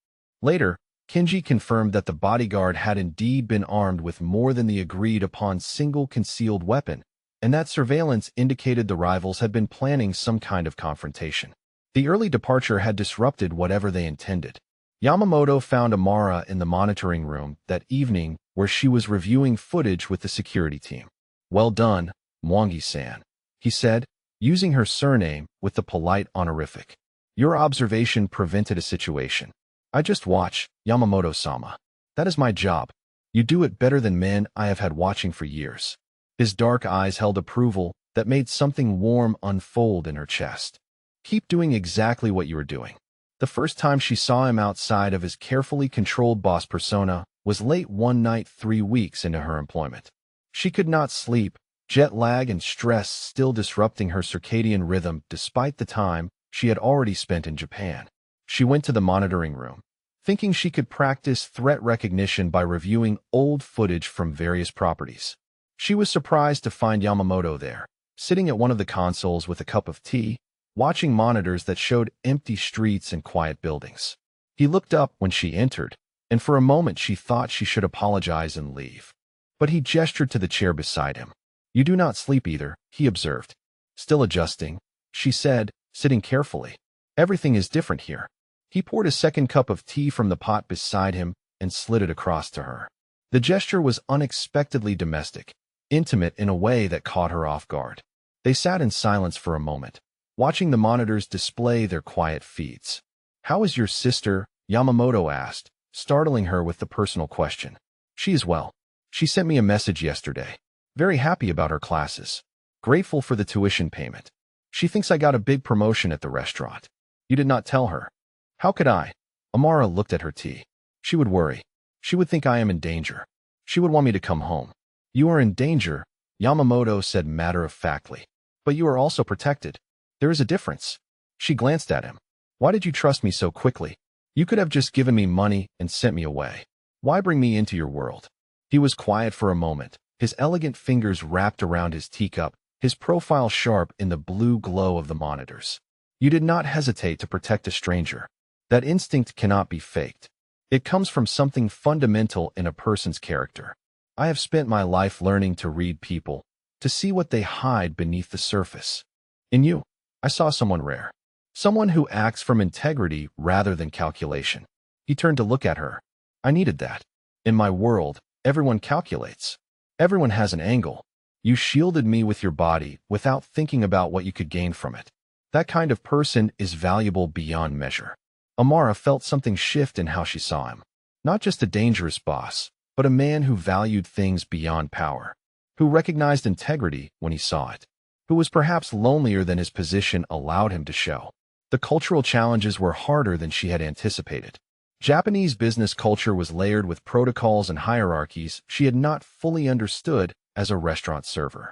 Speaker 1: Later, Kenji confirmed that the bodyguard had indeed been armed with more than the agreed-upon single concealed weapon, and that surveillance indicated the rivals had been planning some kind of confrontation. The early departure had disrupted whatever they intended. Yamamoto found Amara in the monitoring room that evening where she was reviewing footage with the security team. "Well done, Mwangi-san," he said, using her surname with the polite honorific. "Your observation prevented a situation. I just watch, Yamamoto-sama. That is my job. You do it better than men I have had watching for years." His dark eyes held approval that made something warm unfold in her chest. "Keep doing exactly what you are doing." The first time she saw him outside of his carefully controlled boss persona was late one night 3 weeks into her employment. She could not sleep, jet lag and stress still disrupting her circadian rhythm despite the time she had already spent in Japan. She went to the monitoring room, thinking she could practice threat recognition by reviewing old footage from various properties. She was surprised to find Yamamoto there, sitting at one of the consoles with a cup of tea, watching monitors that showed empty streets and quiet buildings. He looked up when she entered, and for a moment she thought she should apologize and leave. But he gestured to the chair beside him. "You do not sleep either," he observed. "Still adjusting," she said, sitting carefully. "Everything is different here." He poured a second cup of tea from the pot beside him and slid it across to her. The gesture was unexpectedly domestic, intimate in a way that caught her off guard. They sat in silence for a moment, watching the monitors display their quiet feeds. "How is your sister?" Yamamoto asked, startling her with the personal question. "She is well. She sent me a message yesterday. Very happy about her classes. Grateful for the tuition payment. She thinks I got a big promotion at the restaurant." "You did not tell her." "How could I?" Amara looked at her tea. "She would worry. She would think I am in danger. She would want me to come home." "You are in danger," Yamamoto said matter-of-factly. "But you are also protected. There is a difference." She glanced at him. "Why did you trust me so quickly? You could have just given me money and sent me away. Why bring me into your world?" He was quiet for a moment, his elegant fingers wrapped around his teacup, his profile sharp in the blue glow of the monitors. "You did not hesitate to protect a stranger. That instinct cannot be faked. It comes from something fundamental in a person's character. I have spent my life learning to read people, to see what they hide beneath the surface. In you, I saw someone rare. Someone who acts from integrity rather than calculation." He turned to look at her. "I needed that. In my world, everyone calculates. Everyone has an angle. You shielded me with your body without thinking about what you could gain from it. That kind of person is valuable beyond measure." Amara felt something shift in how she saw him. Not just a dangerous boss, but a man who valued things beyond power, who recognized integrity when he saw it, who was perhaps lonelier than his position allowed him to show. The cultural challenges were harder than she had anticipated. Japanese business culture was layered with protocols and hierarchies she had not fully understood as a restaurant server.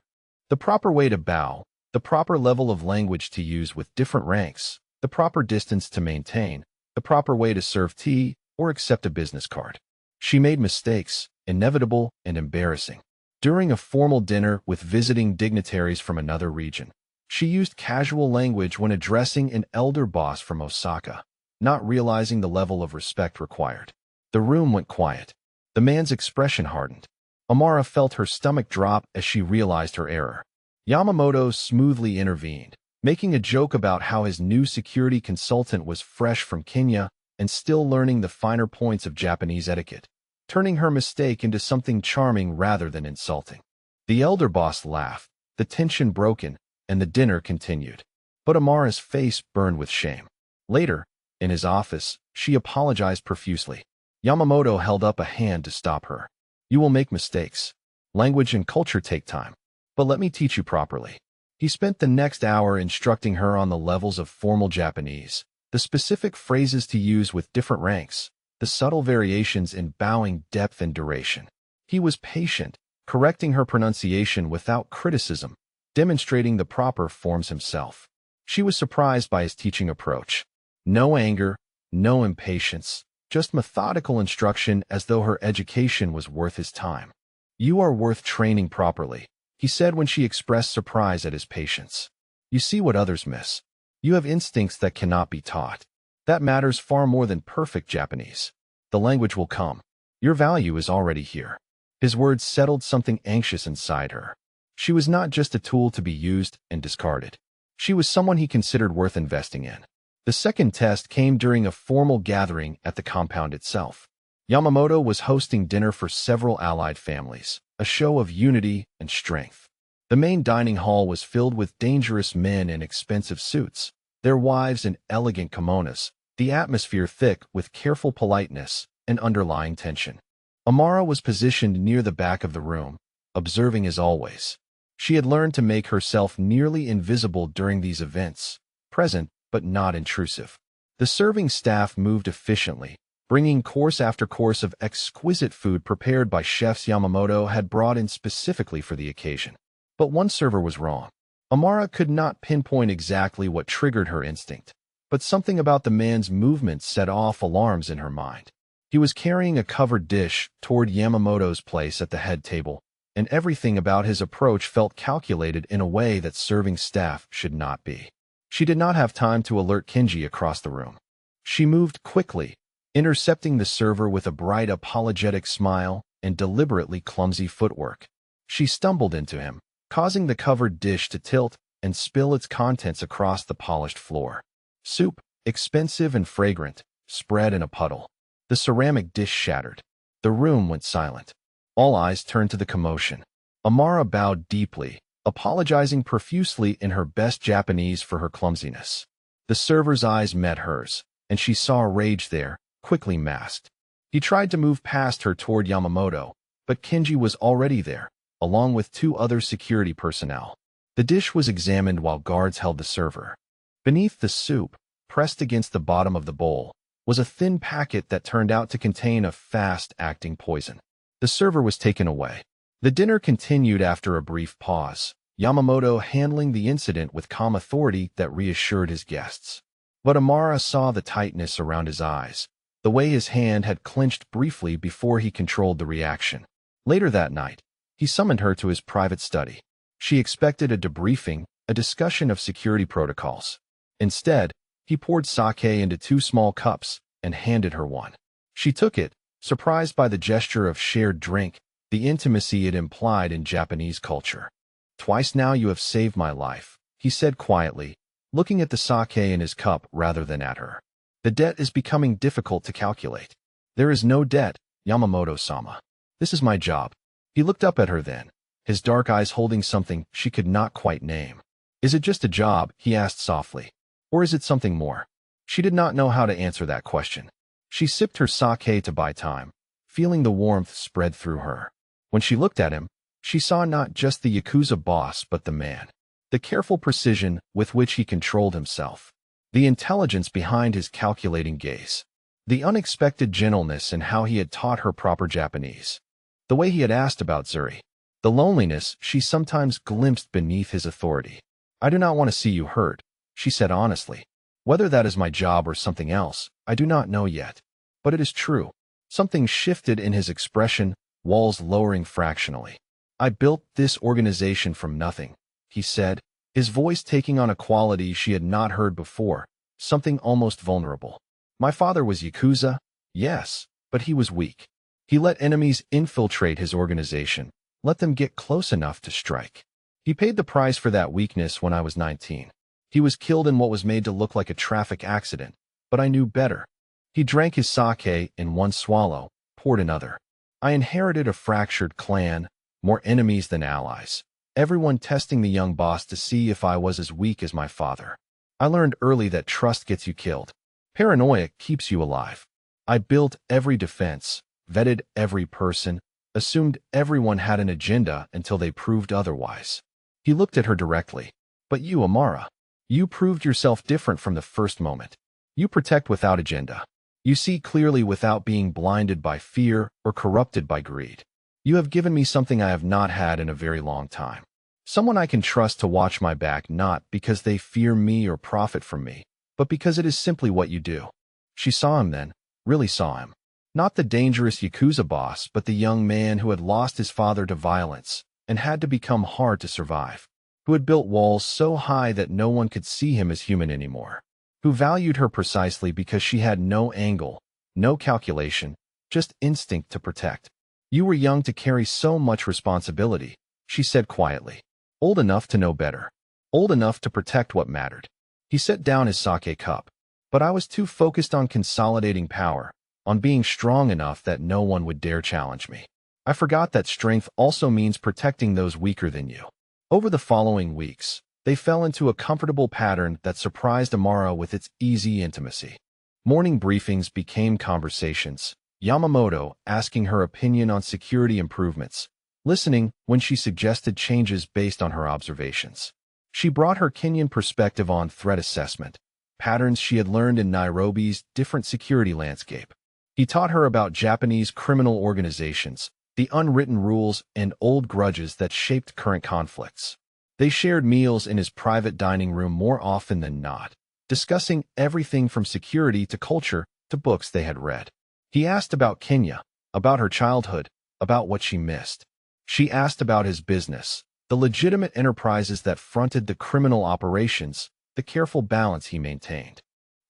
Speaker 1: The proper way to bow, the proper level of language to use with different ranks, the proper distance to maintain, the proper way to serve tea or accept a business card. She made mistakes, inevitable and embarrassing. During a formal dinner with visiting dignitaries from another region, she used casual language when addressing an elder boss from Osaka, not realizing the level of respect required. The room went quiet. The man's expression hardened. Amara felt her stomach drop as she realized her error. Yamamoto smoothly intervened, making a joke about how his new security consultant was fresh from Kenya and still learning the finer points of Japanese etiquette, turning her mistake into something charming rather than insulting. The elder boss laughed, the tension broken, and the dinner continued. But Amara's face burned with shame. Later, in his office, she apologized profusely. Yamamoto held up a hand to stop her. You will make mistakes. Language and culture take time. But let me teach you properly. He spent the next hour instructing her on the levels of formal Japanese, the specific phrases to use with different ranks, the subtle variations in bowing depth and duration. He was patient, correcting her pronunciation without criticism, demonstrating the proper forms himself. She was surprised by his teaching approach. No anger, no impatience, just methodical instruction as though her education was worth his time. You are worth training properly, he said when she expressed surprise at his patience. You see what others miss. You have instincts that cannot be taught. That matters far more than perfect Japanese. The language will come. Your value is already here. His words settled something anxious inside her. She was not just a tool to be used and discarded. She was someone he considered worth investing in. The second test came during a formal gathering at the compound itself. Yamamoto was hosting dinner for several allied families, a show of unity and strength. The main dining hall was filled with dangerous men in expensive suits, their wives in elegant kimonos, the atmosphere thick with careful politeness and underlying tension. Amara was positioned near the back of the room, observing as always. She had learned to make herself nearly invisible during these events, present but not intrusive. The serving staff moved efficiently, bringing course after course of exquisite food prepared by chefs Yamamoto had brought in specifically for the occasion. But one server was wrong. Amara could not pinpoint exactly what triggered her instinct, but something about the man's movements set off alarms in her mind. He was carrying a covered dish toward Yamamoto's place at the head table, and everything about his approach felt calculated in a way that serving staff should not be. She did not have time to alert Kenji across the room. She moved quickly, intercepting the server with a bright apologetic smile and deliberately clumsy footwork. She stumbled into him, causing the covered dish to tilt and spill its contents across the polished floor. Soup, expensive and fragrant, spread in a puddle. The ceramic dish shattered. The room went silent. All eyes turned to the commotion. Amara bowed deeply, apologizing profusely in her best Japanese for her clumsiness. The server's eyes met hers, and she saw rage there, quickly masked. He tried to move past her toward Yamamoto, but Kenji was already there, along with two other security personnel. The dish was examined while guards held the server. Beneath the soup, pressed against the bottom of the bowl, was a thin packet that turned out to contain a fast-acting poison. The server was taken away. The dinner continued after a brief pause, Yamamoto handling the incident with calm authority that reassured his guests. But Amara saw the tightness around his eyes, the way his hand had clenched briefly before he controlled the reaction. Later that night, he summoned her to his private study. She expected a debriefing, a discussion of security protocols. Instead, he poured sake into 2 small cups and handed her one. She took it, surprised by the gesture of shared drink, the intimacy it implied in Japanese culture. Twice now you have saved my life, he said quietly, looking at the sake in his cup rather than at her. The debt is becoming difficult to calculate. There is no debt, Yamamoto-sama. This is my job. He looked up at her then, his dark eyes holding something she could not quite name. Is it just a job, he asked softly, or is it something more? She did not know how to answer that question. She sipped her sake to buy time, feeling the warmth spread through her. When she looked at him, she saw not just the Yakuza boss but the man. The careful precision with which he controlled himself. The intelligence behind his calculating gaze. The unexpected gentleness in how he had taught her proper Japanese. The way he had asked about Zuri. The loneliness she sometimes glimpsed beneath his authority. I do not want to see you hurt, she said honestly. Whether that is my job or something else, I do not know yet. But it is true. Something shifted in his expression, walls lowering fractionally. I built this organization from nothing, he said, his voice taking on a quality she had not heard before, something almost vulnerable. My father was Yakuza, yes, but he was weak. He let enemies infiltrate his organization, let them get close enough to strike. He paid the price for that weakness when I was 19. He was killed in what was made to look like a traffic accident, but I knew better. He drank his sake in one swallow, poured another. I inherited a fractured clan, more enemies than allies. Everyone testing the young boss to see if I was as weak as my father. I learned early that trust gets you killed. Paranoia keeps you alive. I built every defense, vetted every person, assumed everyone had an agenda until they proved otherwise. He looked at her directly. But you, Amara, you proved yourself different from the first moment. You protect without agenda. You see clearly without being blinded by fear or corrupted by greed. You have given me something I have not had in a very long time. Someone I can trust to watch my back, not because they fear me or profit from me, but because it is simply what you do. She saw him then, really saw him. Not the dangerous Yakuza boss, but the young man who had lost his father to violence and had to become hard to survive, who had built walls so high that no one could see him as human anymore, who valued her precisely because she had no angle, no calculation, just instinct to protect. You were young to carry so much responsibility, she said quietly. Old enough to know better. Old enough to protect what mattered. He set down his sake cup. But I was too focused on consolidating power, on being strong enough that no one would dare challenge me. I forgot that strength also means protecting those weaker than you. Over the following weeks, they fell into a comfortable pattern that surprised Amara with its easy intimacy. Morning briefings became conversations, Yamamoto asking her opinion on security improvements, listening when she suggested changes based on her observations. She brought her Kenyan perspective on threat assessment, patterns she had learned in Nairobi's different security landscape. He taught her about Japanese criminal organizations, the unwritten rules and old grudges that shaped current conflicts. They shared meals in his private dining room more often than not, discussing everything from security to culture to books they had read. He asked about Kenya, about her childhood, about what she missed. She asked about his business, the legitimate enterprises that fronted the criminal operations, the careful balance he maintained.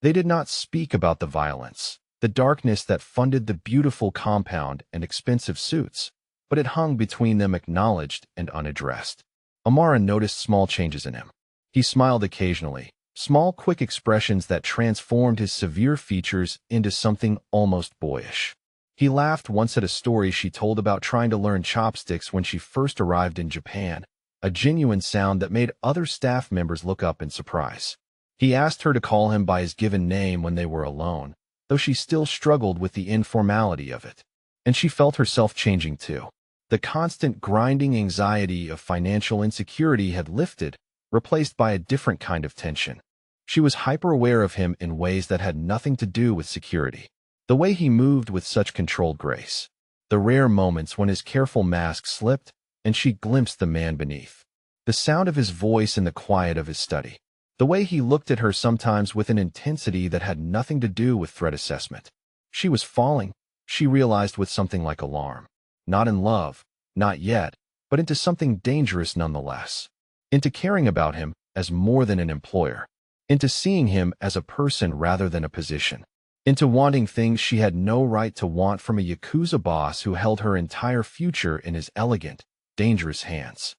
Speaker 1: They did not speak about the violence, the darkness that funded the beautiful compound and expensive suits, but it hung between them, acknowledged and unaddressed. Amara noticed small changes in him. He smiled occasionally, small quick expressions that transformed his severe features into something almost boyish. He laughed once at a story she told about trying to learn chopsticks when she first arrived in Japan, a genuine sound that made other staff members look up in surprise. He asked her to call him by his given name when they were alone, though she still struggled with the informality of it. And she felt herself changing too. The constant grinding anxiety of financial insecurity had lifted, replaced by a different kind of tension. She was hyper-aware of him in ways that had nothing to do with security. The way he moved with such controlled grace. The rare moments when his careful mask slipped and she glimpsed the man beneath. The sound of his voice in the quiet of his study. The way he looked at her sometimes with an intensity that had nothing to do with threat assessment. She was falling, she realized with something like alarm. Not in love, not yet, but into something dangerous nonetheless. Into caring about him as more than an employer. Into seeing him as a person rather than a position. Into wanting things she had no right to want from a Yakuza boss who held her entire future in his elegant, dangerous hands.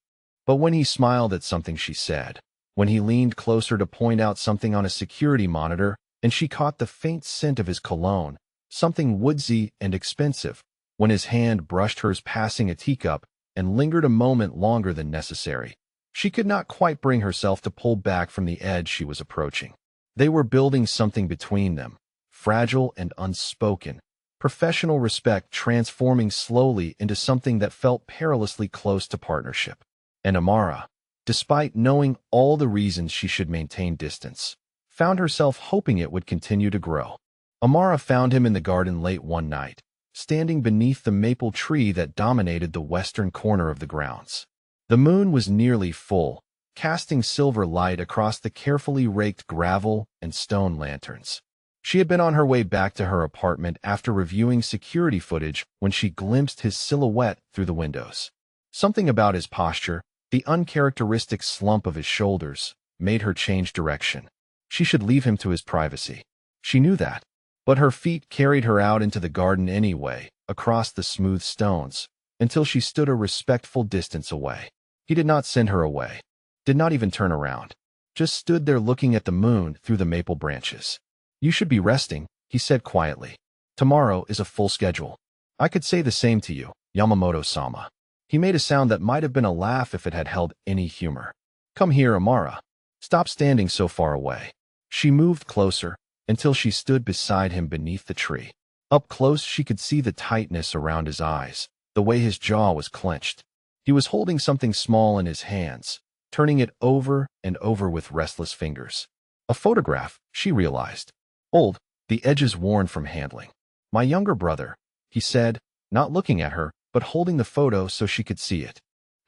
Speaker 1: But when he smiled at something she said, when he leaned closer to point out something on a security monitor, and she caught the faint scent of his cologne, something woodsy and expensive, when his hand brushed hers passing a teacup and lingered a moment longer than necessary, she could not quite bring herself to pull back from the edge she was approaching. They were building something between them, fragile and unspoken, professional respect transforming slowly into something that felt perilously close to partnership. And Amara, despite knowing all the reasons she should maintain distance, found herself hoping it would continue to grow. Amara found him in the garden late one night, standing beneath the maple tree that dominated the western corner of the grounds. The moon was nearly full, casting silver light across the carefully raked gravel and stone lanterns. She had been on her way back to her apartment after reviewing security footage when she glimpsed his silhouette through the windows. Something about his posture, the uncharacteristic slump of his shoulders, made her change direction. She should leave him to his privacy. She knew that. But her feet carried her out into the garden anyway, across the smooth stones, until she stood a respectful distance away. He did not send her away, did not even turn around, just stood there looking at the moon through the maple branches. You should be resting, he said quietly. Tomorrow is a full schedule. I could say the same to you, Yamamoto-sama. He made a sound that might have been a laugh if it had held any humor. Come here, Amara. Stop standing so far away. She moved closer, until she stood beside him beneath the tree. Up close, she could see the tightness around his eyes, the way his jaw was clenched. He was holding something small in his hands, turning it over and over with restless fingers. A photograph, she realized. Old, the edges worn from handling. My younger brother, he said, not looking at her, but holding the photo so she could see it.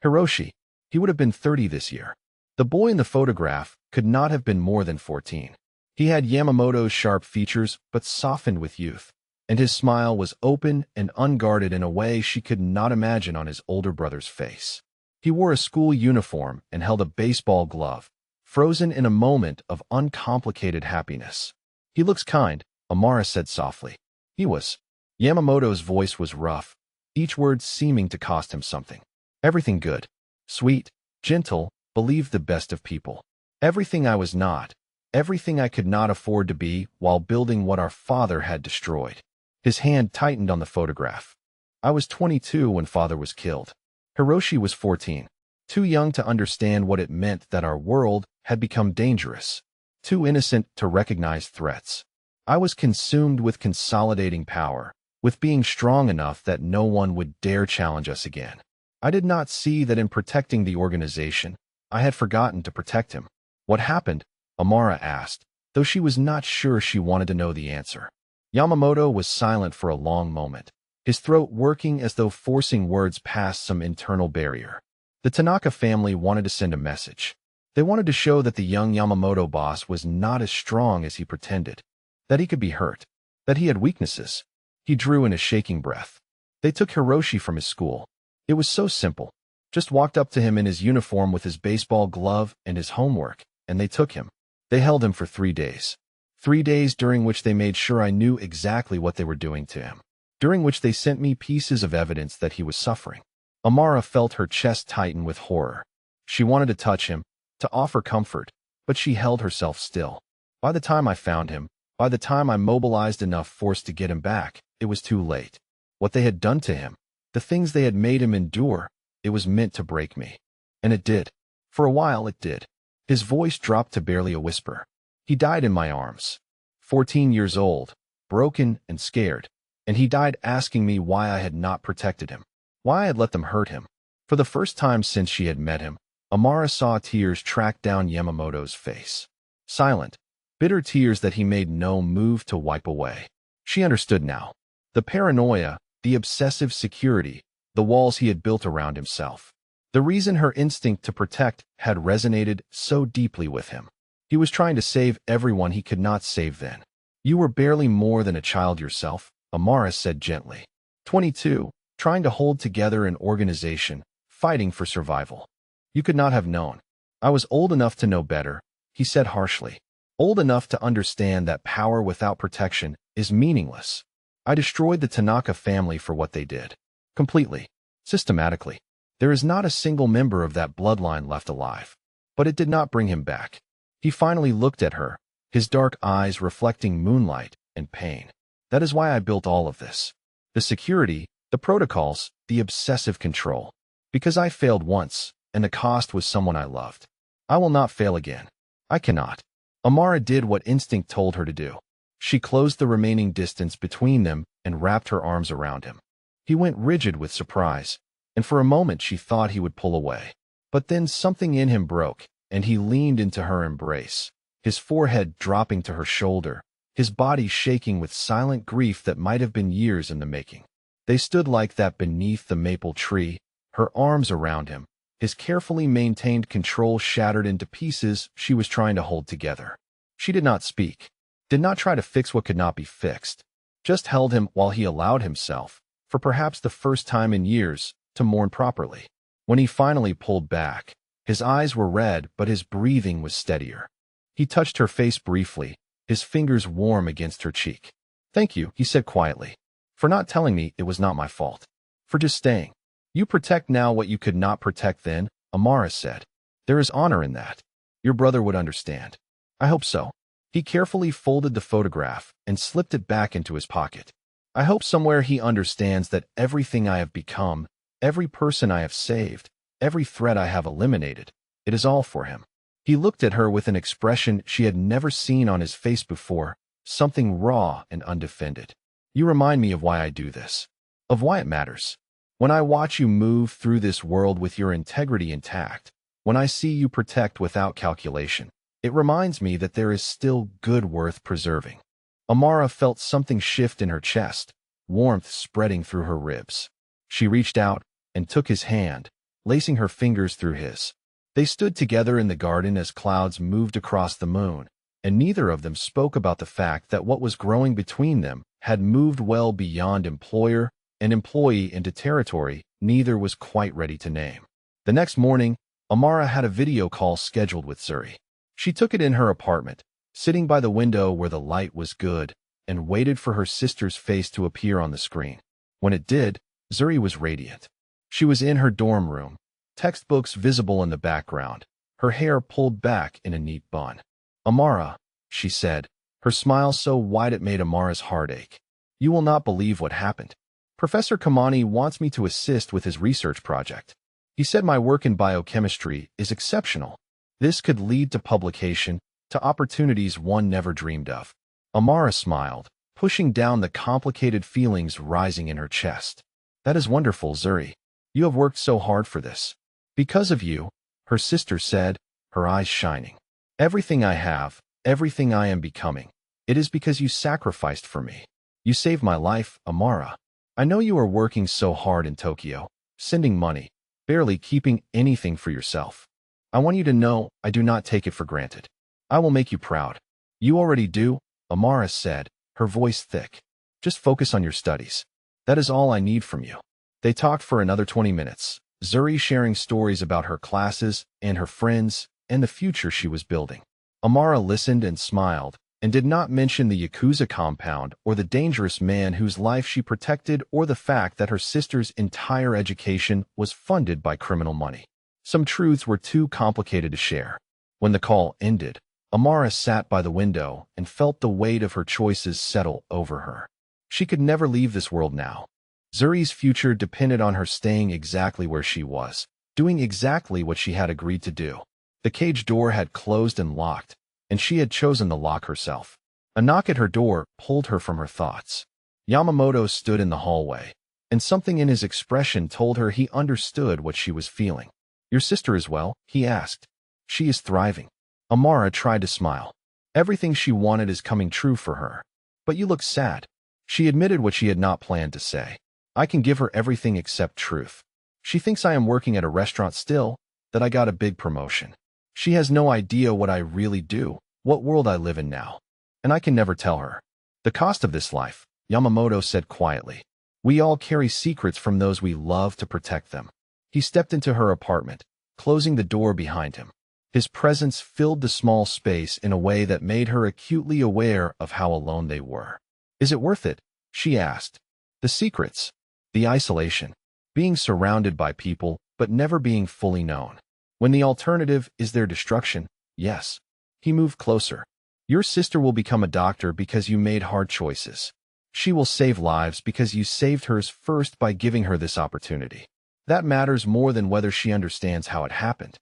Speaker 1: Hiroshi, he would have been 30 this year. The boy in the photograph could not have been more than 14. He had Yamamoto's sharp features, but softened with youth, and his smile was open and unguarded in a way she could not imagine on his older brother's face. He wore a school uniform and held a baseball glove, frozen in a moment of uncomplicated happiness. He looks kind, Amara said softly. He was. Yamamoto's voice was rough, each word seeming to cost him something. Everything good, sweet, gentle, believed the best of people. Everything I was not, everything I could not afford to be while building what our father had destroyed. His hand tightened on the photograph. I was 22 when father was killed. Hiroshi was 14, too young to understand what it meant that our world had become dangerous, too innocent to recognize threats. I was consumed with consolidating power, with being strong enough that no one would dare challenge us again. I did not see that in protecting the organization, I had forgotten to protect him. What happened? Amara asked, though she was not sure she wanted to know the answer. Yamamoto was silent for a long moment, his throat working as though forcing words past some internal barrier. The Tanaka family wanted to send a message. They wanted to show that the young Yamamoto boss was not as strong as he pretended, that he could be hurt, that he had weaknesses. He drew in a shaking breath. They took Hiroshi from his school. It was so simple. Just walked up to him in his uniform with his baseball glove and his homework, and they took him. They held him for 3 days. 3 days during which they made sure I knew exactly what they were doing to him. During which they sent me pieces of evidence that he was suffering. Amara felt her chest tighten with horror. She wanted to touch him, to offer comfort, but she held herself still. By the time I found him, by the time I mobilized enough force to get him back, it was too late. What they had done to him, the things they had made him endure, it was meant to break me. And it did. For a while it did. His voice dropped to barely a whisper. He died in my arms. 14 years old, broken and scared. And he died asking me why I had not protected him, why I had let them hurt him. For the first time since she had met him, Amara saw tears track down Yamamoto's face. Silent, bitter tears that he made no move to wipe away. She understood now. The paranoia, the obsessive security, the walls he had built around himself. The reason her instinct to protect had resonated so deeply with him. He was trying to save everyone he could not save then. You were barely more than a child yourself, Amara said gently. 22, trying to hold together an organization, fighting for survival. You could not have known. I was old enough to know better, he said harshly. Old enough to understand that power without protection is meaningless. I destroyed the Tanaka family for what they did. Completely. Systematically. There is not a single member of that bloodline left alive. But it did not bring him back. He finally looked at her, his dark eyes reflecting moonlight and pain. That is why I built all of this. The security, the protocols, the obsessive control. Because I failed once, and the cost was someone I loved. I will not fail again. I cannot. Amara did what instinct told her to do. She closed the remaining distance between them and wrapped her arms around him. He went rigid with surprise, and for a moment she thought he would pull away. But then something in him broke, and he leaned into her embrace, his forehead dropping to her shoulder, his body shaking with silent grief that might have been years in the making. They stood like that beneath the maple tree, her arms around him, his carefully maintained control shattered into pieces she was trying to hold together. She did not speak, did not try to fix what could not be fixed, just held him while he allowed himself, for perhaps the first time in years, to mourn properly. When he finally pulled back, his eyes were red but his breathing was steadier. He touched her face briefly, his fingers warm against her cheek. Thank you, he said quietly, for not telling me it was not my fault, for just staying. You protect now what you could not protect then, Amara said. There is honor in that. Your brother would understand. I hope so. He carefully folded the photograph and slipped it back into his pocket. I hope somewhere he understands that everything I have become, every person I have saved, every threat I have eliminated, it is all for him. He looked at her with an expression she had never seen on his face before, something raw and undefended. You remind me of why I do this, of why it matters. When I watch you move through this world with your integrity intact, when I see you protect without calculation, it reminds me that there is still good worth preserving. Amara felt something shift in her chest, warmth spreading through her ribs. She reached out and took his hand, lacing her fingers through his. They stood together in the garden as clouds moved across the moon, and neither of them spoke about the fact that what was growing between them had moved well beyond employer and employee into territory neither was quite ready to name. The next morning, Amara had a video call scheduled with Zuri. She took it in her apartment, sitting by the window where the light was good, and waited for her sister's face to appear on the screen. When it did, Zuri was radiant. She was in her dorm room, textbooks visible in the background, her hair pulled back in a neat bun. "Amara," she said, her smile so wide it made Amara's heart ache. "You will not believe what happened. Professor Kamani wants me to assist with his research project. He said my work in biochemistry is exceptional. This could lead to publication, to opportunities one never dreamed of." Amara smiled, pushing down the complicated feelings rising in her chest. "That is wonderful, Zuri. You have worked so hard for this." "Because of you," her sister said, her eyes shining. "Everything I have, everything I am becoming, it is because you sacrificed for me. You saved my life, Amara. I know you are working so hard in Tokyo, sending money, barely keeping anything for yourself. I want you to know I do not take it for granted. I will make you proud." "You already do," Amara said, her voice thick. "Just focus on your studies. That is all I need from you." They talked for another 20 minutes, Zuri sharing stories about her classes and her friends and the future she was building. Amara listened and smiled, and did not mention the Yakuza compound or the dangerous man whose life she protected or the fact that her sister's entire education was funded by criminal money. Some truths were too complicated to share. When the call ended, Amara sat by the window and felt the weight of her choices settle over her. She could never leave this world now. Zuri's future depended on her staying exactly where she was, doing exactly what she had agreed to do. The cage door had closed and locked, and she had chosen the lock herself. A knock at her door pulled her from her thoughts. Yamamoto stood in the hallway, and something in his expression told her he understood what she was feeling. "Your sister is well?" he asked. "She is thriving." Amara tried to smile. Everything she wanted is coming true for her. "But you look sad." She admitted what she had not planned to say. "I can give her everything except truth. She thinks I am working at a restaurant still, that I got a big promotion. She has no idea what I really do, what world I live in now. And I can never tell her. The cost of this life," Yamamoto said quietly. "We all carry secrets from those we love to protect them." He stepped into her apartment, closing the door behind him. His presence filled the small space in a way that made her acutely aware of how alone they were. "Is it worth it?" she asked. "The secrets, the isolation, being surrounded by people but never being fully known. When the alternative is their destruction, yes." He moved closer. "Your sister will become a doctor because you made hard choices. She will save lives because you saved hers first by giving her this opportunity. That matters more than whether she understands how it happened."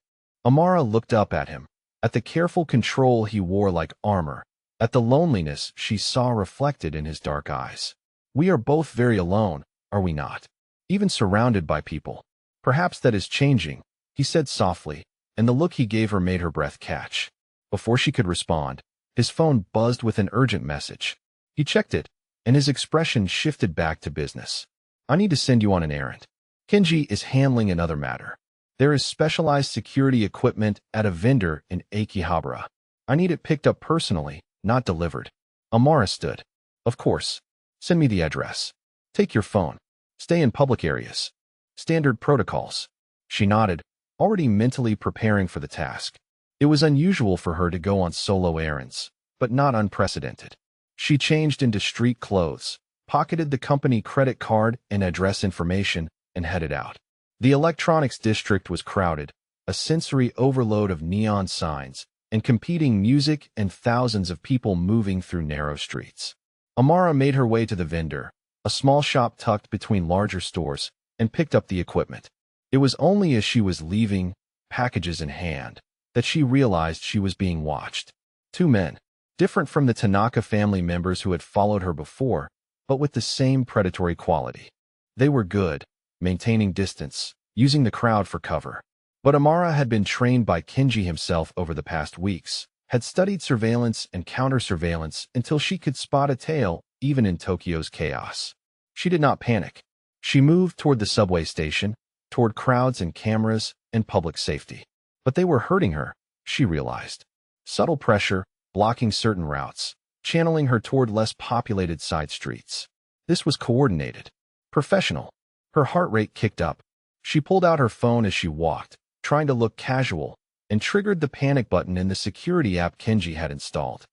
Speaker 1: Amara looked up at him, at the careful control he wore like armor, at the loneliness she saw reflected in his dark eyes. "We are both very alone, are we not? Even surrounded by people. Perhaps that is changing," he said softly, and the look he gave her made her breath catch. Before she could respond, his phone buzzed with an urgent message. He checked it, and his expression shifted back to business. "I need to send you on an errand. Kenji is handling another matter. There is specialized security equipment at a vendor in Akihabara. I need it picked up personally, not delivered." Amara stood. "Of course. Send me the address. Take your phone. Stay in public areas. Standard protocols." She nodded, already mentally preparing for the task. It was unusual for her to go on solo errands, but not unprecedented. She changed into street clothes, pocketed the company credit card and address information, and headed out. The electronics district was crowded, a sensory overload of neon signs, and competing music and thousands of people moving through narrow streets. Amara made her way to the vendor, a small shop tucked between larger stores, and picked up the equipment. It was only as she was leaving, packages in hand, that she realized she was being watched. Two men, different from the Tanaka family members who had followed her before, but with the same predatory quality. They were good, maintaining distance, using the crowd for cover. But Amara had been trained by Kenji himself over the past weeks, had studied surveillance and counter-surveillance until she could spot a tail even in Tokyo's chaos. She did not panic. She moved toward the subway station, toward crowds and cameras and public safety. But they were hurting her, she realized. Subtle pressure, blocking certain routes, channeling her toward less populated side streets. This was coordinated, professional. Her heart rate kicked up. She pulled out her phone as she walked, trying to look casual, and triggered the panic button in the security app Kenji had installed.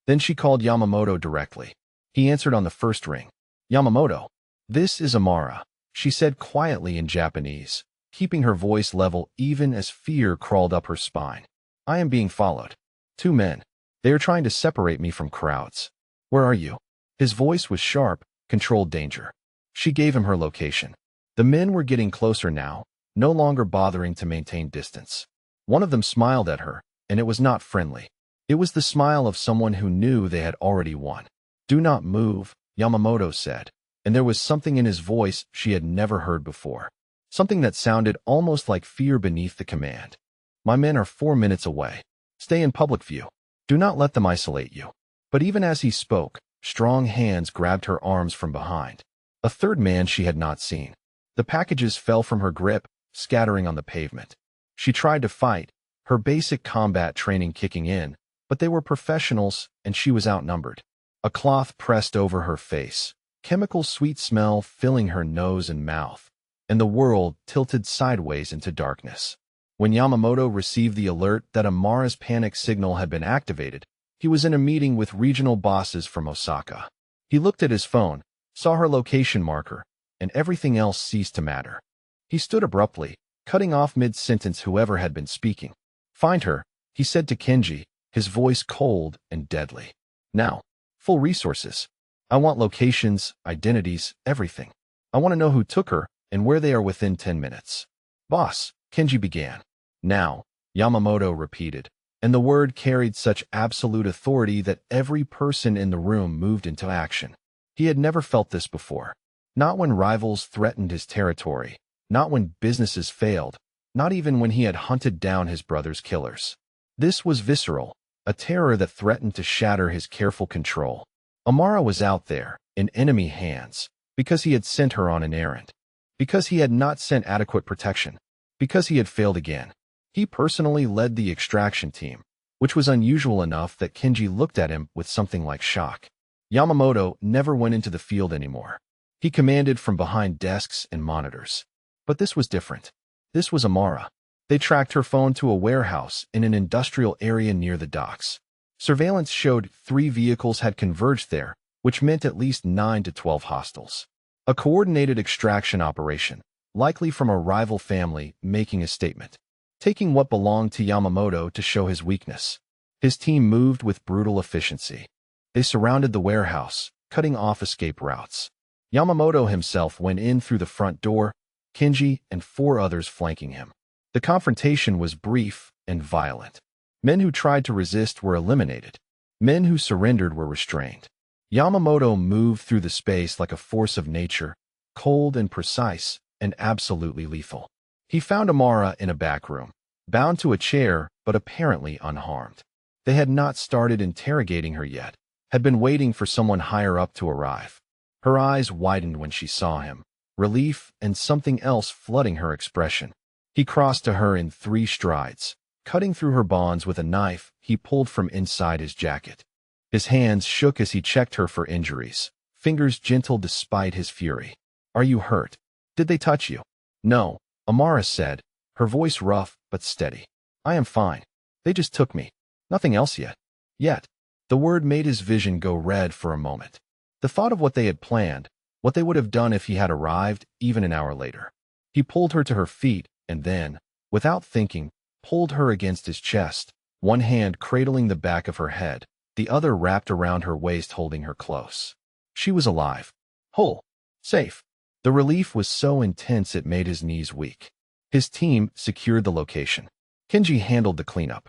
Speaker 1: Then she called Yamamoto directly. He answered on the first ring. "Yamamoto, this is Amara," she said quietly in Japanese, keeping her voice level even as fear crawled up her spine. "I am being followed. 2 men. They are trying to separate me from crowds. Where are you?" His voice was sharp, controlled danger. She gave him her location. The men were getting closer now, no longer bothering to maintain distance. One of them smiled at her, and it was not friendly. It was the smile of someone who knew they had already won. "Do not move," Yamamoto said, and there was something in his voice she had never heard before. Something that sounded almost like fear beneath the command. "My men are 4 minutes away. Stay in public view. Do not let them isolate you." But even as he spoke, strong hands grabbed her arms from behind. A third man she had not seen. The packages fell from her grip, scattering on the pavement. She tried to fight, her basic combat training kicking in, but they were professionals and she was outnumbered. A cloth pressed over her face, chemical sweet smell filling her nose and mouth, and the world tilted sideways into darkness. When Yamamoto received the alert that Amara's panic signal had been activated, he was in a meeting with regional bosses from Osaka. He looked at his phone, saw her location marker, and everything else ceased to matter. He stood abruptly, cutting off mid-sentence whoever had been speaking. "Find her," he said to Kenji, his voice cold and deadly. "Now. Full resources. I want locations, identities, everything. I want to know who took her and where they are within 10 minutes. "Boss," Kenji began. "Now," Yamamoto repeated, and the word carried such absolute authority that every person in the room moved into action. He had never felt this before. Not when rivals threatened his territory, not when businesses failed, not even when he had hunted down his brother's killers. This was visceral, a terror that threatened to shatter his careful control. Amara was out there, in enemy hands, because he had sent her on an errand, because he had not sent adequate protection, because he had failed again. He personally led the extraction team, which was unusual enough that Kenji looked at him with something like shock. Yamamoto never went into the field anymore. He commanded from behind desks and monitors. But this was different. This was Amara. They tracked her phone to a warehouse in an industrial area near the docks. Surveillance showed 3 vehicles had converged there, which meant at least 9 to 12 hostiles. A coordinated extraction operation, likely from a rival family, making a statement. Taking what belonged to Yamamoto to show his weakness. His team moved with brutal efficiency. They surrounded the warehouse, cutting off escape routes. Yamamoto himself went in through the front door, Kenji and 4 others flanking him. The confrontation was brief and violent. Men who tried to resist were eliminated. Men who surrendered were restrained. Yamamoto moved through the space like a force of nature, cold and precise, and absolutely lethal. He found Amara in a back room, bound to a chair but apparently unharmed. They had not started interrogating her yet, had been waiting for someone higher up to arrive. Her eyes widened when she saw him, relief and something else flooding her expression. He crossed to her in 3 strides, cutting through her bonds with a knife he pulled from inside his jacket. His hands shook as he checked her for injuries, fingers gentle despite his fury. "Are you hurt? Did they touch you?" "No," Amara said, her voice rough but steady. "I am fine. They just took me. Nothing else yet." Yet. The word made his vision go red for a moment. The thought of what they had planned, what they would have done if he had arrived even an hour later. He pulled her to her feet and then, without thinking, pulled her against his chest, one hand cradling the back of her head, the other wrapped around her waist holding her close. She was alive. Whole. Safe. The relief was so intense it made his knees weak. His team secured the location. Kenji handled the cleanup.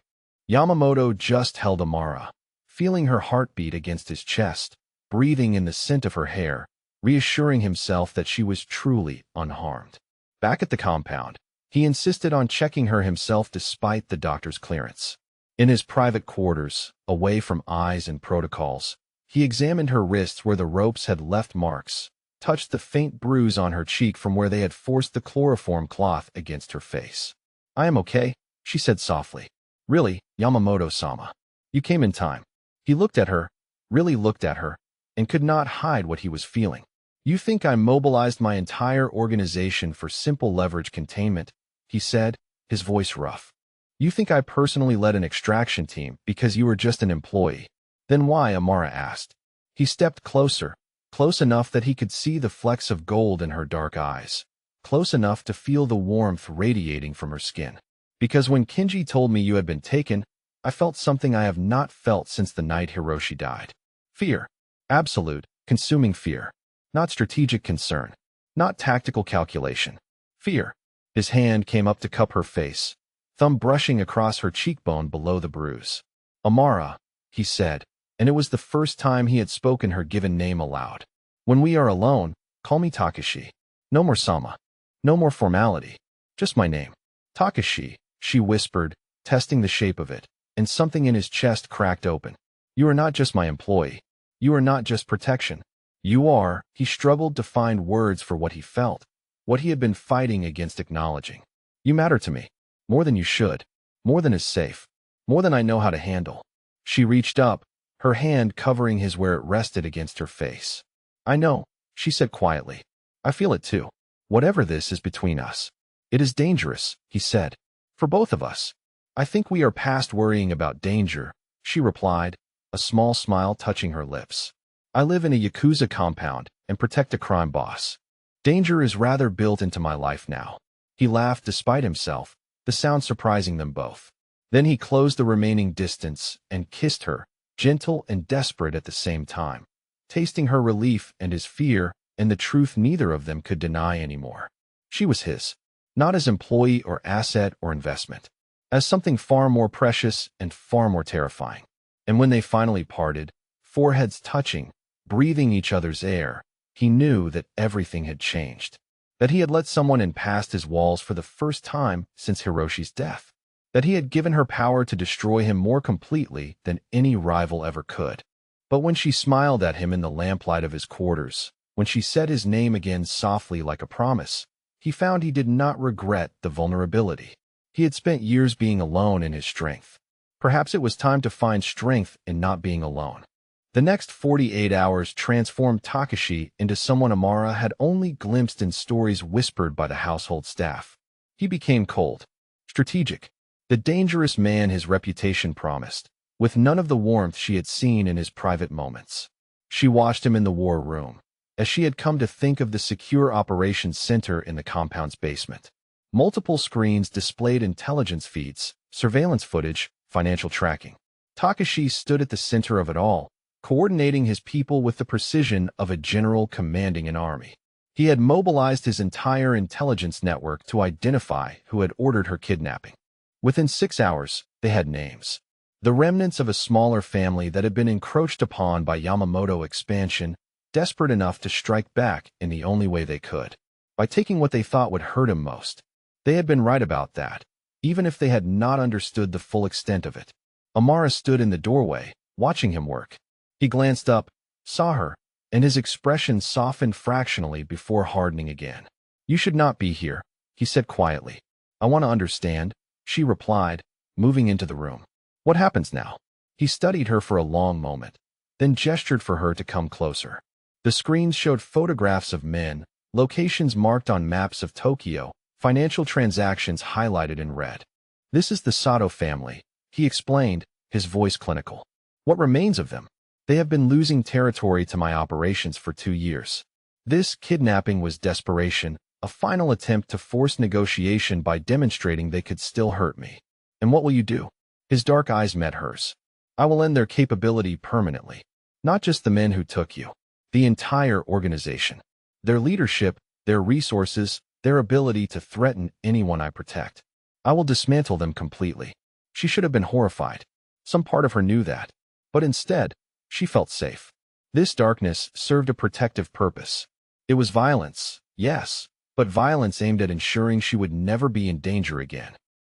Speaker 1: Yamamoto just held Amara, feeling her heartbeat against his chest, breathing in the scent of her hair, reassuring himself that she was truly unharmed. Back at the compound, he insisted on checking her himself despite the doctor's clearance. In his private quarters, away from eyes and protocols, he examined her wrists where the ropes had left marks, touched the faint bruise on her cheek from where they had forced the chloroform cloth against her face. "I am okay," she said softly. "Really, Yamamoto-sama. You came in time." He looked at her, really looked at her, and could not hide what he was feeling. "You think I mobilized my entire organization for simple leverage containment," he said, his voice rough. "You think I personally led an extraction team because you were just an employee? Then why?" Amara asked. He stepped closer, close enough that he could see the flecks of gold in her dark eyes, close enough to feel the warmth radiating from her skin. "Because when Kinji told me you had been taken, I felt something I have not felt since the night Hiroshi died. Fear. Absolute, consuming fear. Not strategic concern. Not tactical calculation. Fear." His hand came up to cup her face, thumb brushing across her cheekbone below the bruise. "Amara," he said, and it was the first time he had spoken her given name aloud. "When we are alone, call me Takashi. No more Sama. No more formality. Just my name." "Takashi," she whispered, testing the shape of it, and something in his chest cracked open. "You are not just my employee. You are not just protection. You are—" He struggled to find words for what he felt, what he had been fighting against acknowledging. "You matter to me. More than you should. More than is safe. More than I know how to handle." She reached up, her hand covering his where it rested against her face. "I know," she said quietly. "I feel it too. Whatever this is between us. It is dangerous," he said. "For both of us." "I think we are past worrying about danger," she replied, a small smile touching her lips. "I live in a Yakuza compound and protect a crime boss. Danger is rather built into my life now." He laughed despite himself, the sound surprising them both. Then he closed the remaining distance and kissed her, gentle and desperate at the same time, tasting her relief and his fear and the truth neither of them could deny anymore. She was his, not as employee or asset or investment, as something far more precious and far more terrifying. And when they finally parted, foreheads touching, breathing each other's air, he knew that everything had changed, that he had let someone in past his walls for the first time since Hiroshi's death, that he had given her power to destroy him more completely than any rival ever could. But when she smiled at him in the lamplight of his quarters, when she said his name again softly like a promise, he found he did not regret the vulnerability. He had spent years being alone in his strength. Perhaps it was time to find strength in not being alone. The next 48 hours transformed Takashi into someone Amara had only glimpsed in stories whispered by the household staff. He became cold, strategic, the dangerous man his reputation promised, with none of the warmth she had seen in his private moments. She watched him in the war room, as she had come to think of the secure operations center in the compound's basement. Multiple screens displayed intelligence feeds, surveillance footage, financial tracking. Takashi stood at the center of it all, coordinating his people with the precision of a general commanding an army. He had mobilized his entire intelligence network to identify who had ordered her kidnapping. Within 6 hours, they had names. The remnants of a smaller family that had been encroached upon by Yamamoto expansion, desperate enough to strike back in the only way they could, by taking what they thought would hurt him most. They had been right about that, even if they had not understood the full extent of it. Amara stood in the doorway, watching him work. He glanced up, saw her, and his expression softened fractionally before hardening again. "You should not be here," he said quietly. "I want to understand," she replied, moving into the room. "What happens now?" He studied her for a long moment, then gestured for her to come closer. The screens showed photographs of men, locations marked on maps of Tokyo, financial transactions highlighted in red. "This is the Sato family," he explained, his voice clinical. "What remains of them? They have been losing territory to my operations for 2 years. This kidnapping was desperation, a final attempt to force negotiation by demonstrating they could still hurt me. And what will you do?" His dark eyes met hers. "I will end their capability permanently. Not just the men who took you. The entire organization. Their leadership, their resources, their ability to threaten anyone I protect. I will dismantle them completely." She should have been horrified. Some part of her knew that. But instead, she felt safe. This darkness served a protective purpose. It was violence, yes, but violence aimed at ensuring she would never be in danger again.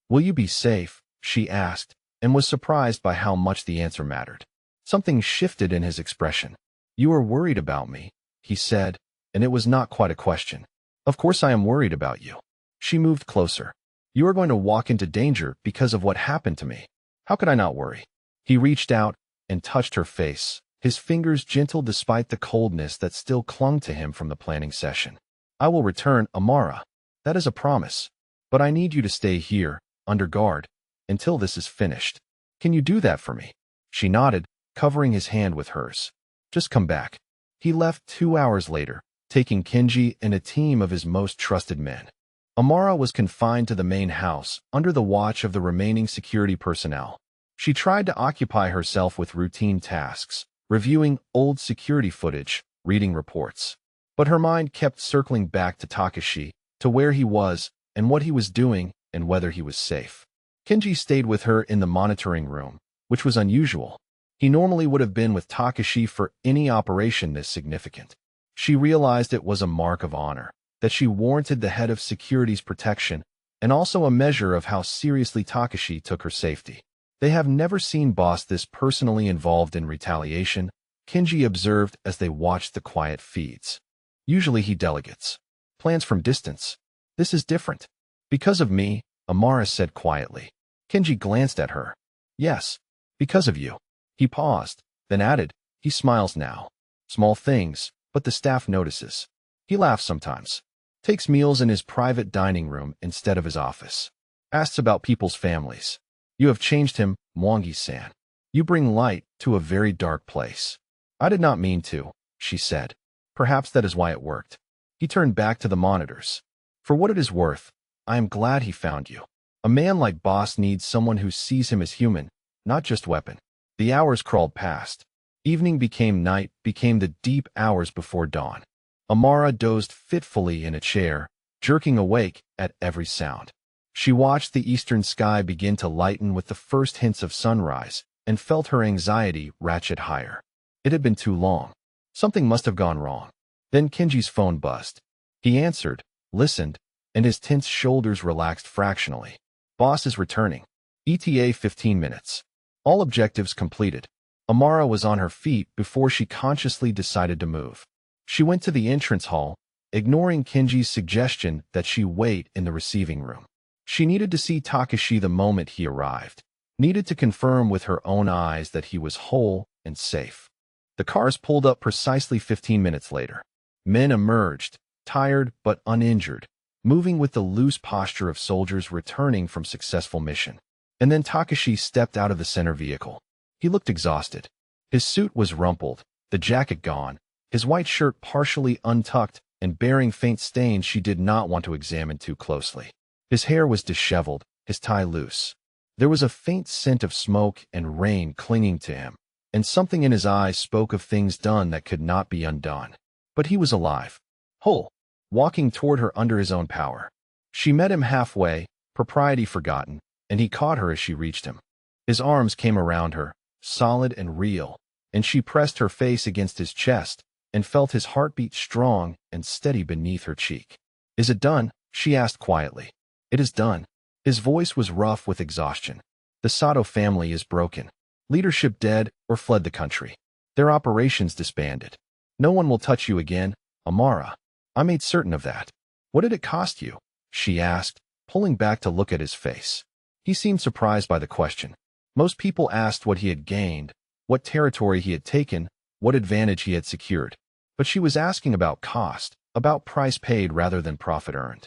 Speaker 1: Will you be safe? She asked, and was surprised by how much the answer mattered. Something shifted in his expression. You are worried about me, he said, and it was not quite a question. Of course I am worried about you. She moved closer. You are going to walk into danger because of what happened to me. How could I not worry? He reached out and touched her face, his fingers gentle despite the coldness that still clung to him from the planning session. I will return, Amara. That is a promise. But I need you to stay here, under guard, until this is finished. Can you do that for me? She nodded, covering his hand with hers. Just come back. He left 2 hours later, taking Kenji and a team of his most trusted men. Amara was confined to the main house, under the watch of the remaining security personnel. She tried to occupy herself with routine tasks, reviewing old security footage, reading reports. But her mind kept circling back to Takashi, to where he was, and what he was doing, and whether he was safe. Kenji stayed with her in the monitoring room, which was unusual. He normally would have been with Takashi for any operation this significant. She realized it was a mark of honor, that she warranted the head of security's protection, and also a measure of how seriously Takashi took her safety. They have never seen boss this personally involved in retaliation, Kenji observed as they watched the quiet feeds. Usually he delegates. Plans from distance. This is different. Because of me, Amara said quietly. Kenji glanced at her. Yes, because of you. He paused, then added, he smiles now. Small things, but the staff notices. He laughs sometimes. Takes meals in his private dining room instead of his office. Asks about people's families. You have changed him, Mwangi-san. You bring light to a very dark place. I did not mean to, she said. Perhaps that is why it worked. He turned back to the monitors. For what it is worth, I am glad he found you. A man like boss needs someone who sees him as human, not just weapon. The hours crawled past. Evening became night, became the deep hours before dawn. Amara dozed fitfully in a chair, jerking awake at every sound. She watched the eastern sky begin to lighten with the first hints of sunrise, and felt her anxiety ratchet higher. It had been too long. Something must have gone wrong. Then Kenji's phone buzzed. He answered, listened, and his tense shoulders relaxed fractionally. Boss is returning. ETA 15 minutes. All objectives completed. Amara was on her feet before she consciously decided to move. She went to the entrance hall, ignoring Kenji's suggestion that she wait in the receiving room. She needed to see Takashi the moment he arrived. Needed to confirm with her own eyes that he was whole and safe. The cars pulled up precisely 15 minutes later. Men emerged, tired but uninjured, moving with the loose posture of soldiers returning from successful mission. And then Takashi stepped out of the center vehicle. He looked exhausted. His suit was rumpled, the jacket gone, his white shirt partially untucked and bearing faint stains she did not want to examine too closely. His hair was disheveled, his tie loose. There was a faint scent of smoke and rain clinging to him, and something in his eyes spoke of things done that could not be undone. But he was alive, whole, walking toward her under his own power. She met him halfway, propriety forgotten, and he caught her as she reached him. His arms came around her, solid and real, and she pressed her face against his chest and felt his heartbeat strong and steady beneath her cheek. Is it done? She asked quietly. It is done. His voice was rough with exhaustion. The Sato family is broken. Leadership dead or fled the country. Their operations disbanded. No one will touch you again, Amara. I made certain of that. What did it cost you? She asked, pulling back to look at his face. He seemed surprised by the question. Most people asked what he had gained, what territory he had taken, what advantage he had secured. But she was asking about cost, about price paid rather than profit earned.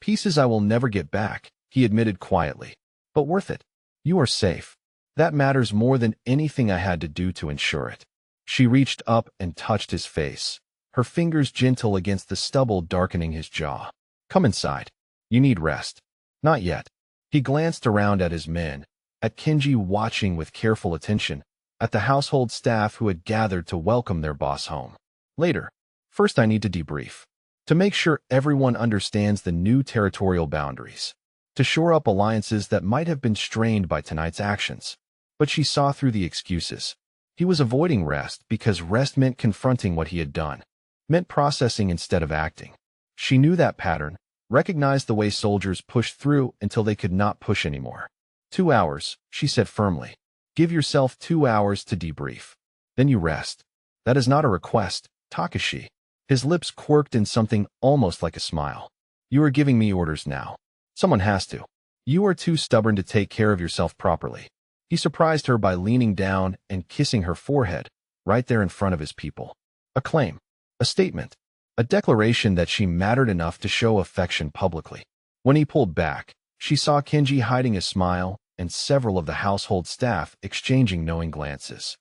Speaker 1: Pieces I will never get back, he admitted quietly. But worth it. You are safe. That matters more than anything I had to do to ensure it. She reached up and touched his face, her fingers gentle against the stubble darkening his jaw. Come inside. You need rest. Not yet. He glanced around at his men, at Kenji watching with careful attention, at the household staff who had gathered to welcome their boss home. Later. First I need to debrief. To make sure everyone understands the new territorial boundaries. To shore up alliances that might have been strained by tonight's actions. But she saw through the excuses. He was avoiding rest because rest meant confronting what he had done. meant processing instead of acting. She knew that pattern, recognized the way soldiers pushed through until they could not push anymore. 2 hours, she said firmly. Give yourself 2 hours to debrief. Then you rest. That is not a request, Takashi. His lips quirked in something almost like a smile. You are giving me orders now. Someone has to. You are too stubborn to take care of yourself properly. He surprised her by leaning down and kissing her forehead, right there in front of his people. A claim. A statement. A declaration that she mattered enough to show affection publicly. When he pulled back, she saw Kenji hiding a smile and several of the household staff exchanging knowing glances.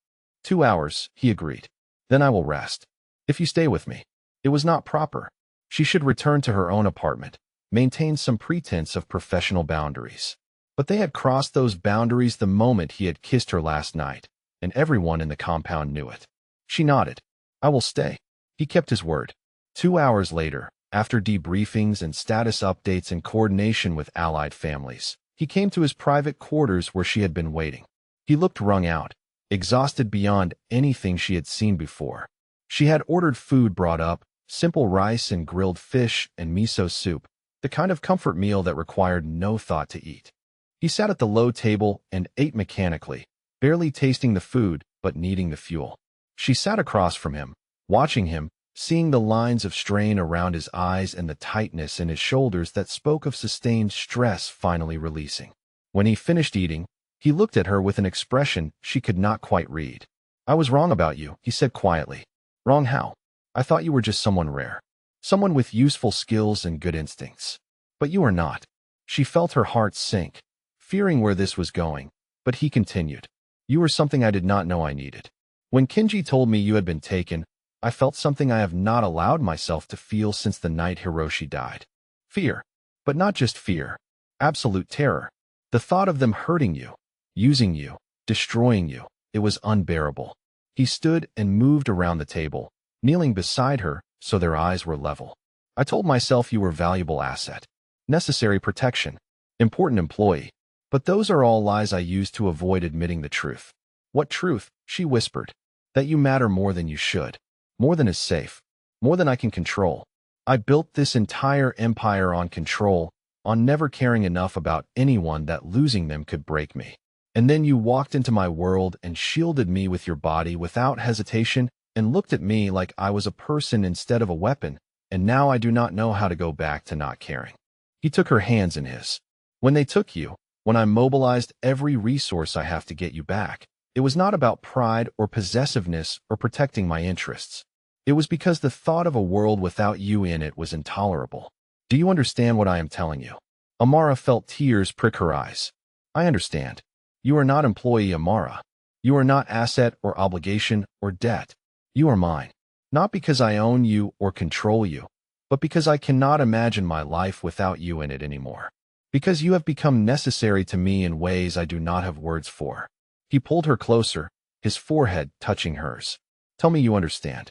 Speaker 1: 2 hours, he agreed. Then I will rest. If you stay with me. It was not proper. She should return to her own apartment, maintain some pretense of professional boundaries. But they had crossed those boundaries the moment he had kissed her last night, and everyone in the compound knew it. She nodded. I will stay. He kept his word. 2 hours later, after debriefings and status updates in coordination with allied families, he came to his private quarters where she had been waiting. He looked wrung out, exhausted beyond anything she had seen before. She had ordered food brought up, simple rice and grilled fish and miso soup, the kind of comfort meal that required no thought to eat. He sat at the low table and ate mechanically, barely tasting the food but needing the fuel. She sat across from him, watching him, seeing the lines of strain around his eyes and the tightness in his shoulders that spoke of sustained stress finally releasing. When he finished eating, he looked at her with an expression she could not quite read. I was wrong about you, he said quietly. Wrong how? I thought you were just someone rare. Someone with useful skills and good instincts. But you are not. She felt her heart sink, fearing where this was going, but he continued. You were something I did not know I needed. When Kenji told me you had been taken, I felt something I have not allowed myself to feel since the night Hiroshi died. Fear. But not just fear. Absolute terror. The thought of them hurting you, using you, destroying you, it was unbearable. He stood and moved around the table, kneeling beside her so their eyes were level. I told myself you were a valuable asset, necessary protection, important employee. But those are all lies I used to avoid admitting the truth. What truth? She whispered. That you matter more than you should. More than is safe. More than I can control. I built this entire empire on control, on never caring enough about anyone that losing them could break me. And then you walked into my world and shielded me with your body without hesitation and looked at me like I was a person instead of a weapon, and now I do not know how to go back to not caring. He took her hands in his. When they took you, when I mobilized every resource I have to get you back, it was not about pride or possessiveness or protecting my interests. It was because the thought of a world without you in it was intolerable. Do you understand what I am telling you? Amara felt tears prick her eyes. I understand. You are not employee Amara. You are not asset or obligation or debt. You are mine. Not because I own you or control you, but because I cannot imagine my life without you in it anymore. Because you have become necessary to me in ways I do not have words for. He pulled her closer, his forehead touching hers. Tell me you understand.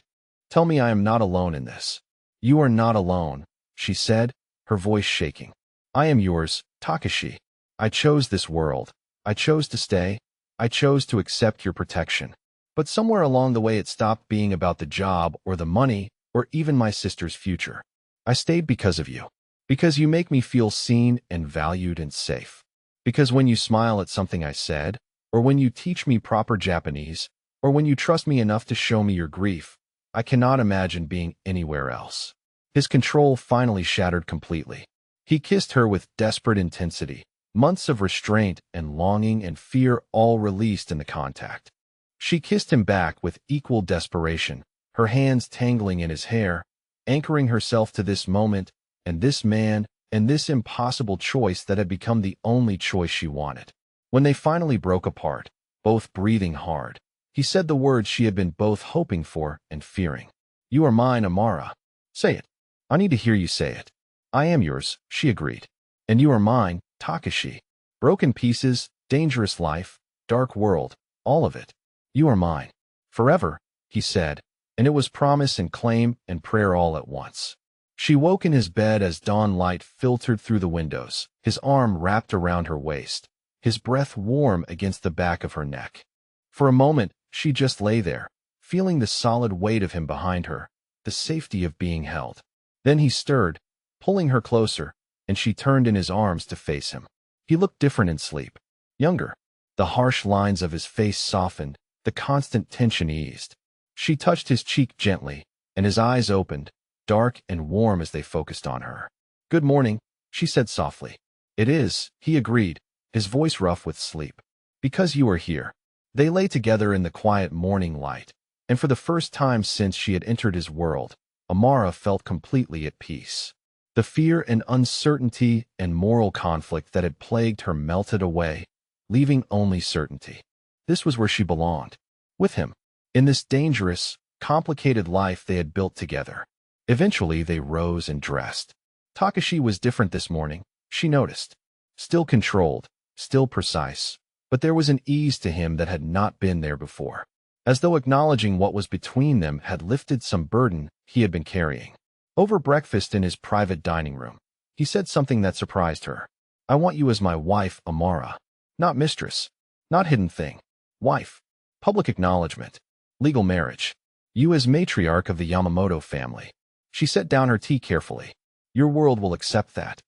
Speaker 1: Tell me I am not alone in this. You are not alone, she said, her voice shaking. I am yours, Takashi. I chose this world. I chose to stay. I chose to accept your protection. But somewhere along the way it stopped being about the job or the money or even my sister's future. I stayed because of you. Because you make me feel seen and valued and safe. Because when you smile at something I said, or when you teach me proper Japanese, or when you trust me enough to show me your grief, I cannot imagine being anywhere else. His control finally shattered completely. He kissed her with desperate intensity, months of restraint and longing and fear all released in the contact. She kissed him back with equal desperation, her hands tangling in his hair, anchoring herself to this moment, and this man, and this impossible choice that had become the only choice she wanted. When they finally broke apart, both breathing hard, he said the words she had been both hoping for and fearing. You are mine, Amara. Say it. I need to hear you say it. I am yours, she agreed. And you are mine, Takashi. Broken pieces, dangerous life, dark world, all of it. You are mine. Forever, he said, and it was promise and claim and prayer all at once. She woke in his bed as dawn light filtered through the windows, his arm wrapped around her waist, his breath warm against the back of her neck. For a moment, she just lay there, feeling the solid weight of him behind her, the safety of being held. Then he stirred, pulling her closer, and she turned in his arms to face him. He looked different in sleep. Younger. The harsh lines of his face softened, the constant tension eased. She touched his cheek gently, and his eyes opened, dark and warm as they focused on her. "Good morning," she said softly. "It is," he agreed, his voice rough with sleep. "Because you are here." They lay together in the quiet morning light, and for the first time since she had entered his world, Amara felt completely at peace. The fear and uncertainty and moral conflict that had plagued her melted away, leaving only certainty. This was where she belonged. With him. In this dangerous, complicated life they had built together. Eventually they rose and dressed. Takashi was different this morning, she noticed. Still controlled, still precise, but there was an ease to him that had not been there before. As though acknowledging what was between them had lifted some burden he had been carrying. Over breakfast in his private dining room, he said something that surprised her. "I want you as my wife, Amara. Not mistress. Not hidden thing. Wife. Public acknowledgement. Legal marriage. You as matriarch of the Yamamoto family." She set down her tea carefully. "Your world will accept that.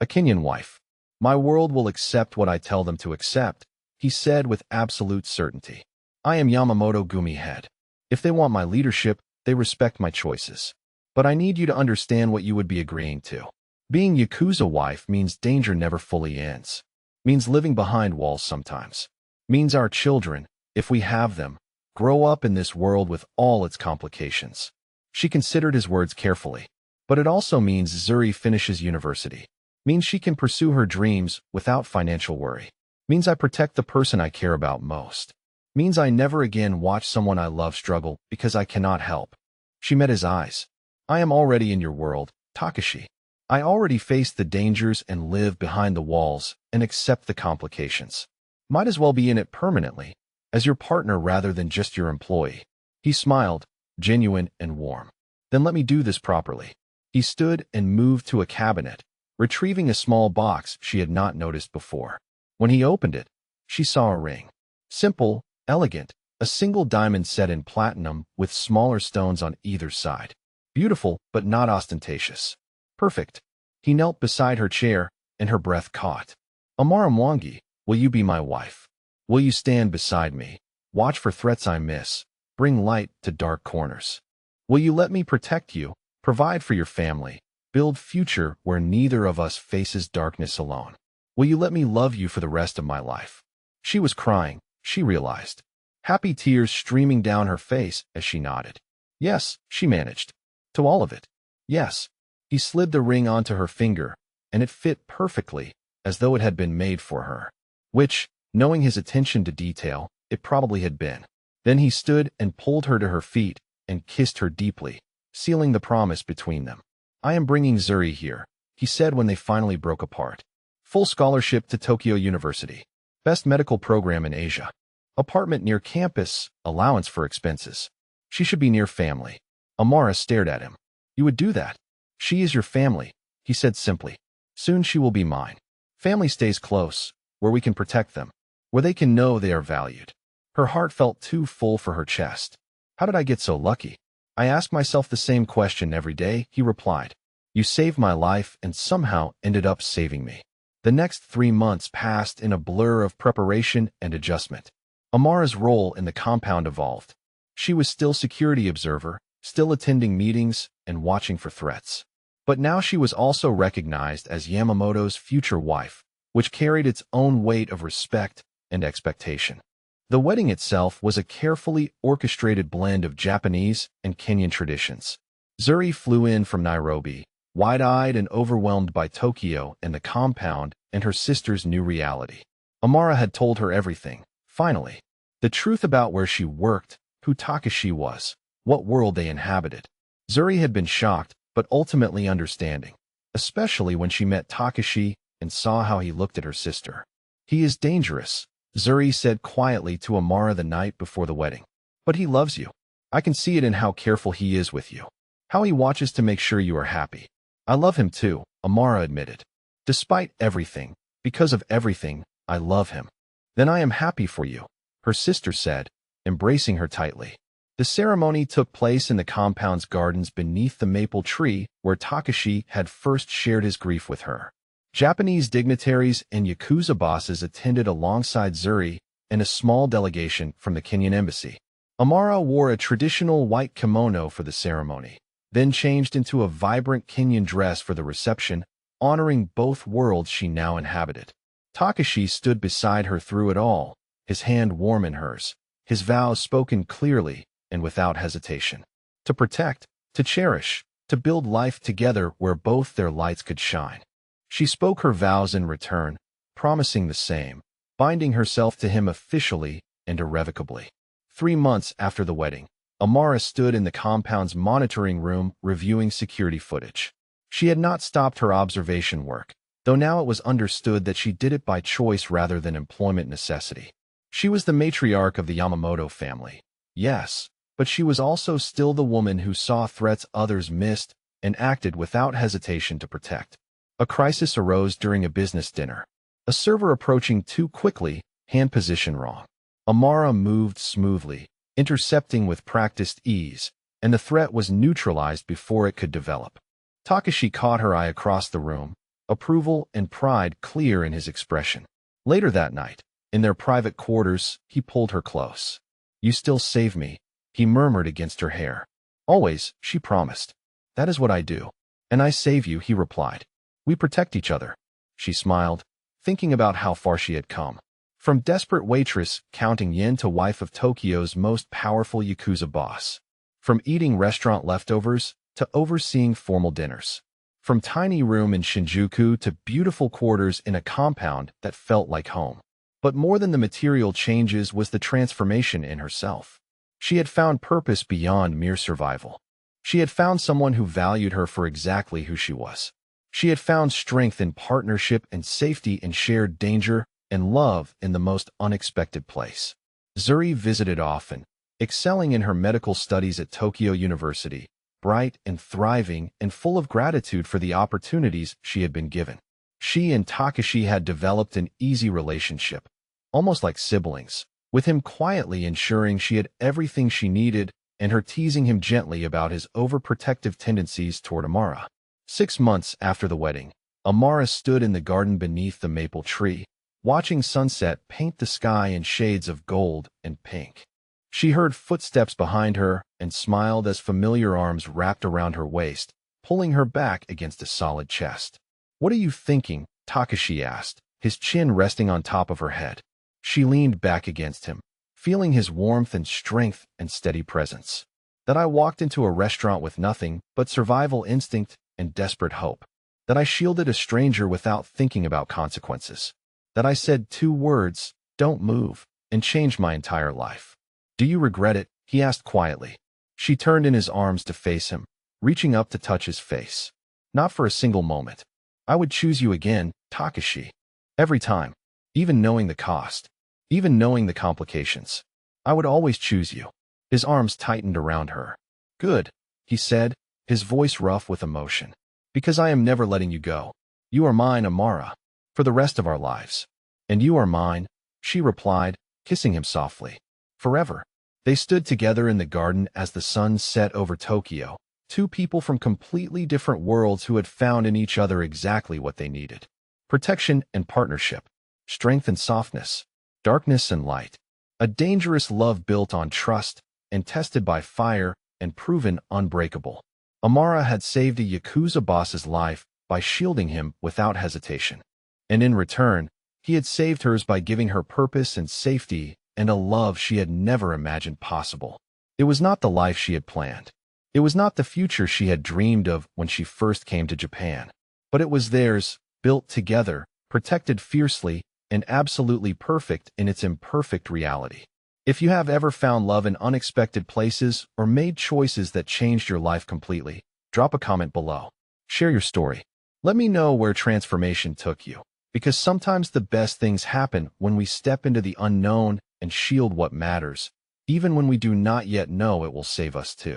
Speaker 1: A Kenyan wife. My world will accept what I tell them to accept," he said with absolute certainty. "I am Yamamoto Gumi head. If they want my leadership, they respect my choices. But I need you to understand what you would be agreeing to. Being Yakuza wife means danger never fully ends. Means living behind walls sometimes. Means our children, if we have them, grow up in this world with all its complications." She considered his words carefully. "But it also means Zuri finishes university. Means she can pursue her dreams without financial worry. Means I protect the person I care about most. Means I never again watch someone I love struggle because I cannot help." She met his eyes. "I am already in your world, Takashi. I already face the dangers and live behind the walls and accept the complications. Might as well be in it permanently, as your partner rather than just your employee." He smiled, genuine and warm. "Then let me do this properly." He stood and moved to a cabinet, retrieving a small box she had not noticed before. When he opened it, she saw a ring. Simple, elegant, a single diamond set in platinum with smaller stones on either side. Beautiful, but not ostentatious. Perfect. He knelt beside her chair, and her breath caught. "Amara Mwangi, will you be my wife? Will you stand beside me, watch for threats I miss, bring light to dark corners? Will you let me protect you, provide for your family, build future where neither of us faces darkness alone? Will you let me love you for the rest of my life?" She was crying, she realized. Happy tears streaming down her face as she nodded. "Yes," she managed. "To all of it. Yes." He slid the ring onto her finger, and it fit perfectly, as though it had been made for her. Which, knowing his attention to detail, it probably had been. Then he stood and pulled her to her feet and kissed her deeply, sealing the promise between them. "I am bringing Zuri here," he said when they finally broke apart. "Full scholarship to Tokyo University. Best medical program in Asia. Apartment near campus, allowance for expenses. She should be near family." Amara stared at him. "You would do that? She is your family," he said simply. "Soon she will be mine. Family stays close, where we can protect them, where they can know they are valued." Her heart felt too full for her chest. "How did I get so lucky?" "I ask myself the same question every day," he replied. "You saved my life and somehow ended up saving me." The next 3 months passed in a blur of preparation and adjustment. Amara's role in the compound evolved. She was still security observer, still attending meetings and watching for threats. But now she was also recognized as Yamamoto's future wife, which carried its own weight of respect and expectation. The wedding itself was a carefully orchestrated blend of Japanese and Kenyan traditions. Zuri flew in from Nairobi, wide-eyed and overwhelmed by Tokyo and the compound and her sister's new reality. Amara had told her everything, finally. The truth about where she worked, who Takashi was, what world they inhabited. Zuri had been shocked, but ultimately understanding, especially when she met Takashi and saw how he looked at her sister. "He is dangerous," Zuri said quietly to Amara the night before the wedding. "But he loves you. I can see it in how careful he is with you. How he watches to make sure you are happy." "I love him too," Amara admitted. "Despite everything, because of everything, I love him." "Then I am happy for you," her sister said, embracing her tightly. The ceremony took place in the compound's gardens beneath the maple tree where Takashi had first shared his grief with her. Japanese dignitaries and Yakuza bosses attended alongside Zuri and a small delegation from the Kenyan embassy. Amara wore a traditional white kimono for the ceremony, then changed into a vibrant Kenyan dress for the reception, honoring both worlds she now inhabited. Takashi stood beside her through it all, his hand warm in hers, his vows spoken clearly and without hesitation. To protect, to cherish, to build life together where both their lights could shine. She spoke her vows in return, promising the same, binding herself to him officially and irrevocably. 3 months after the wedding, Amara stood in the compound's monitoring room reviewing security footage. She had not stopped her observation work, though now it was understood that she did it by choice rather than employment necessity. She was the matriarch of the Yamamoto family, yes, but she was also still the woman who saw threats others missed and acted without hesitation to protect. A crisis arose during a business dinner. A server approaching too quickly, hand position wrong. Amara moved smoothly, intercepting with practiced ease, and the threat was neutralized before it could develop. Takashi caught her eye across the room, approval and pride clear in his expression. Later that night, in their private quarters, he pulled her close. "You still save me," he murmured against her hair. "Always," she promised. "That is what I do." "And I save you," he replied. "We protect each other." She smiled, thinking about how far she had come. From desperate waitress counting yen to wife of Tokyo's most powerful Yakuza boss. From eating restaurant leftovers to overseeing formal dinners. From tiny room in Shinjuku to beautiful quarters in a compound that felt like home. But more than the material changes was the transformation in herself. She had found purpose beyond mere survival. She had found someone who valued her for exactly who she was. She had found strength in partnership and safety in shared danger and love in the most unexpected place. Zuri visited often, excelling in her medical studies at Tokyo University, bright and thriving and full of gratitude for the opportunities she had been given. She and Takashi had developed an easy relationship, almost like siblings, with him quietly ensuring she had everything she needed and her teasing him gently about his overprotective tendencies toward Amara. 6 months after the wedding, Amara stood in the garden beneath the maple tree, watching sunset paint the sky in shades of gold and pink. She heard footsteps behind her and smiled as familiar arms wrapped around her waist, pulling her back against a solid chest. "What are you thinking?" Takashi asked, his chin resting on top of her head. She leaned back against him, feeling his warmth and strength and steady presence. "That I walked into a restaurant with nothing but survival instinct and desperate hope. That I shielded a stranger without thinking about consequences. That I said 2 words, 'Don't move,' and changed my entire life." "Do you regret it?" he asked quietly. She turned in his arms to face him, reaching up to touch his face. "Not for a single moment. I would choose you again, Takashi. Every time. Even knowing the cost. Even knowing the complications. I would always choose you." His arms tightened around her. "Good," he said, his voice rough with emotion. "Because I am never letting you go. You are mine, Amara, for the rest of our lives." "And you are mine," she replied, kissing him softly. "Forever." They stood together in the garden as the sun set over Tokyo, 2 people from completely different worlds who had found in each other exactly what they needed. Protection and partnership. Strength and softness. Darkness and light. A dangerous love built on trust and tested by fire and proven unbreakable. Amara had saved a Yakuza boss's life by shielding him without hesitation. And in return, he had saved hers by giving her purpose and safety and a love she had never imagined possible. It was not the life she had planned. It was not the future she had dreamed of when she first came to Japan. But it was theirs, built together, protected fiercely, and absolutely perfect in its imperfect reality. If you have ever found love in unexpected places or made choices that changed your life completely, drop a comment below. Share your story. Let me know where transformation took you, because sometimes the best things happen when we step into the unknown and shield what matters, even when we do not yet know it will save us too.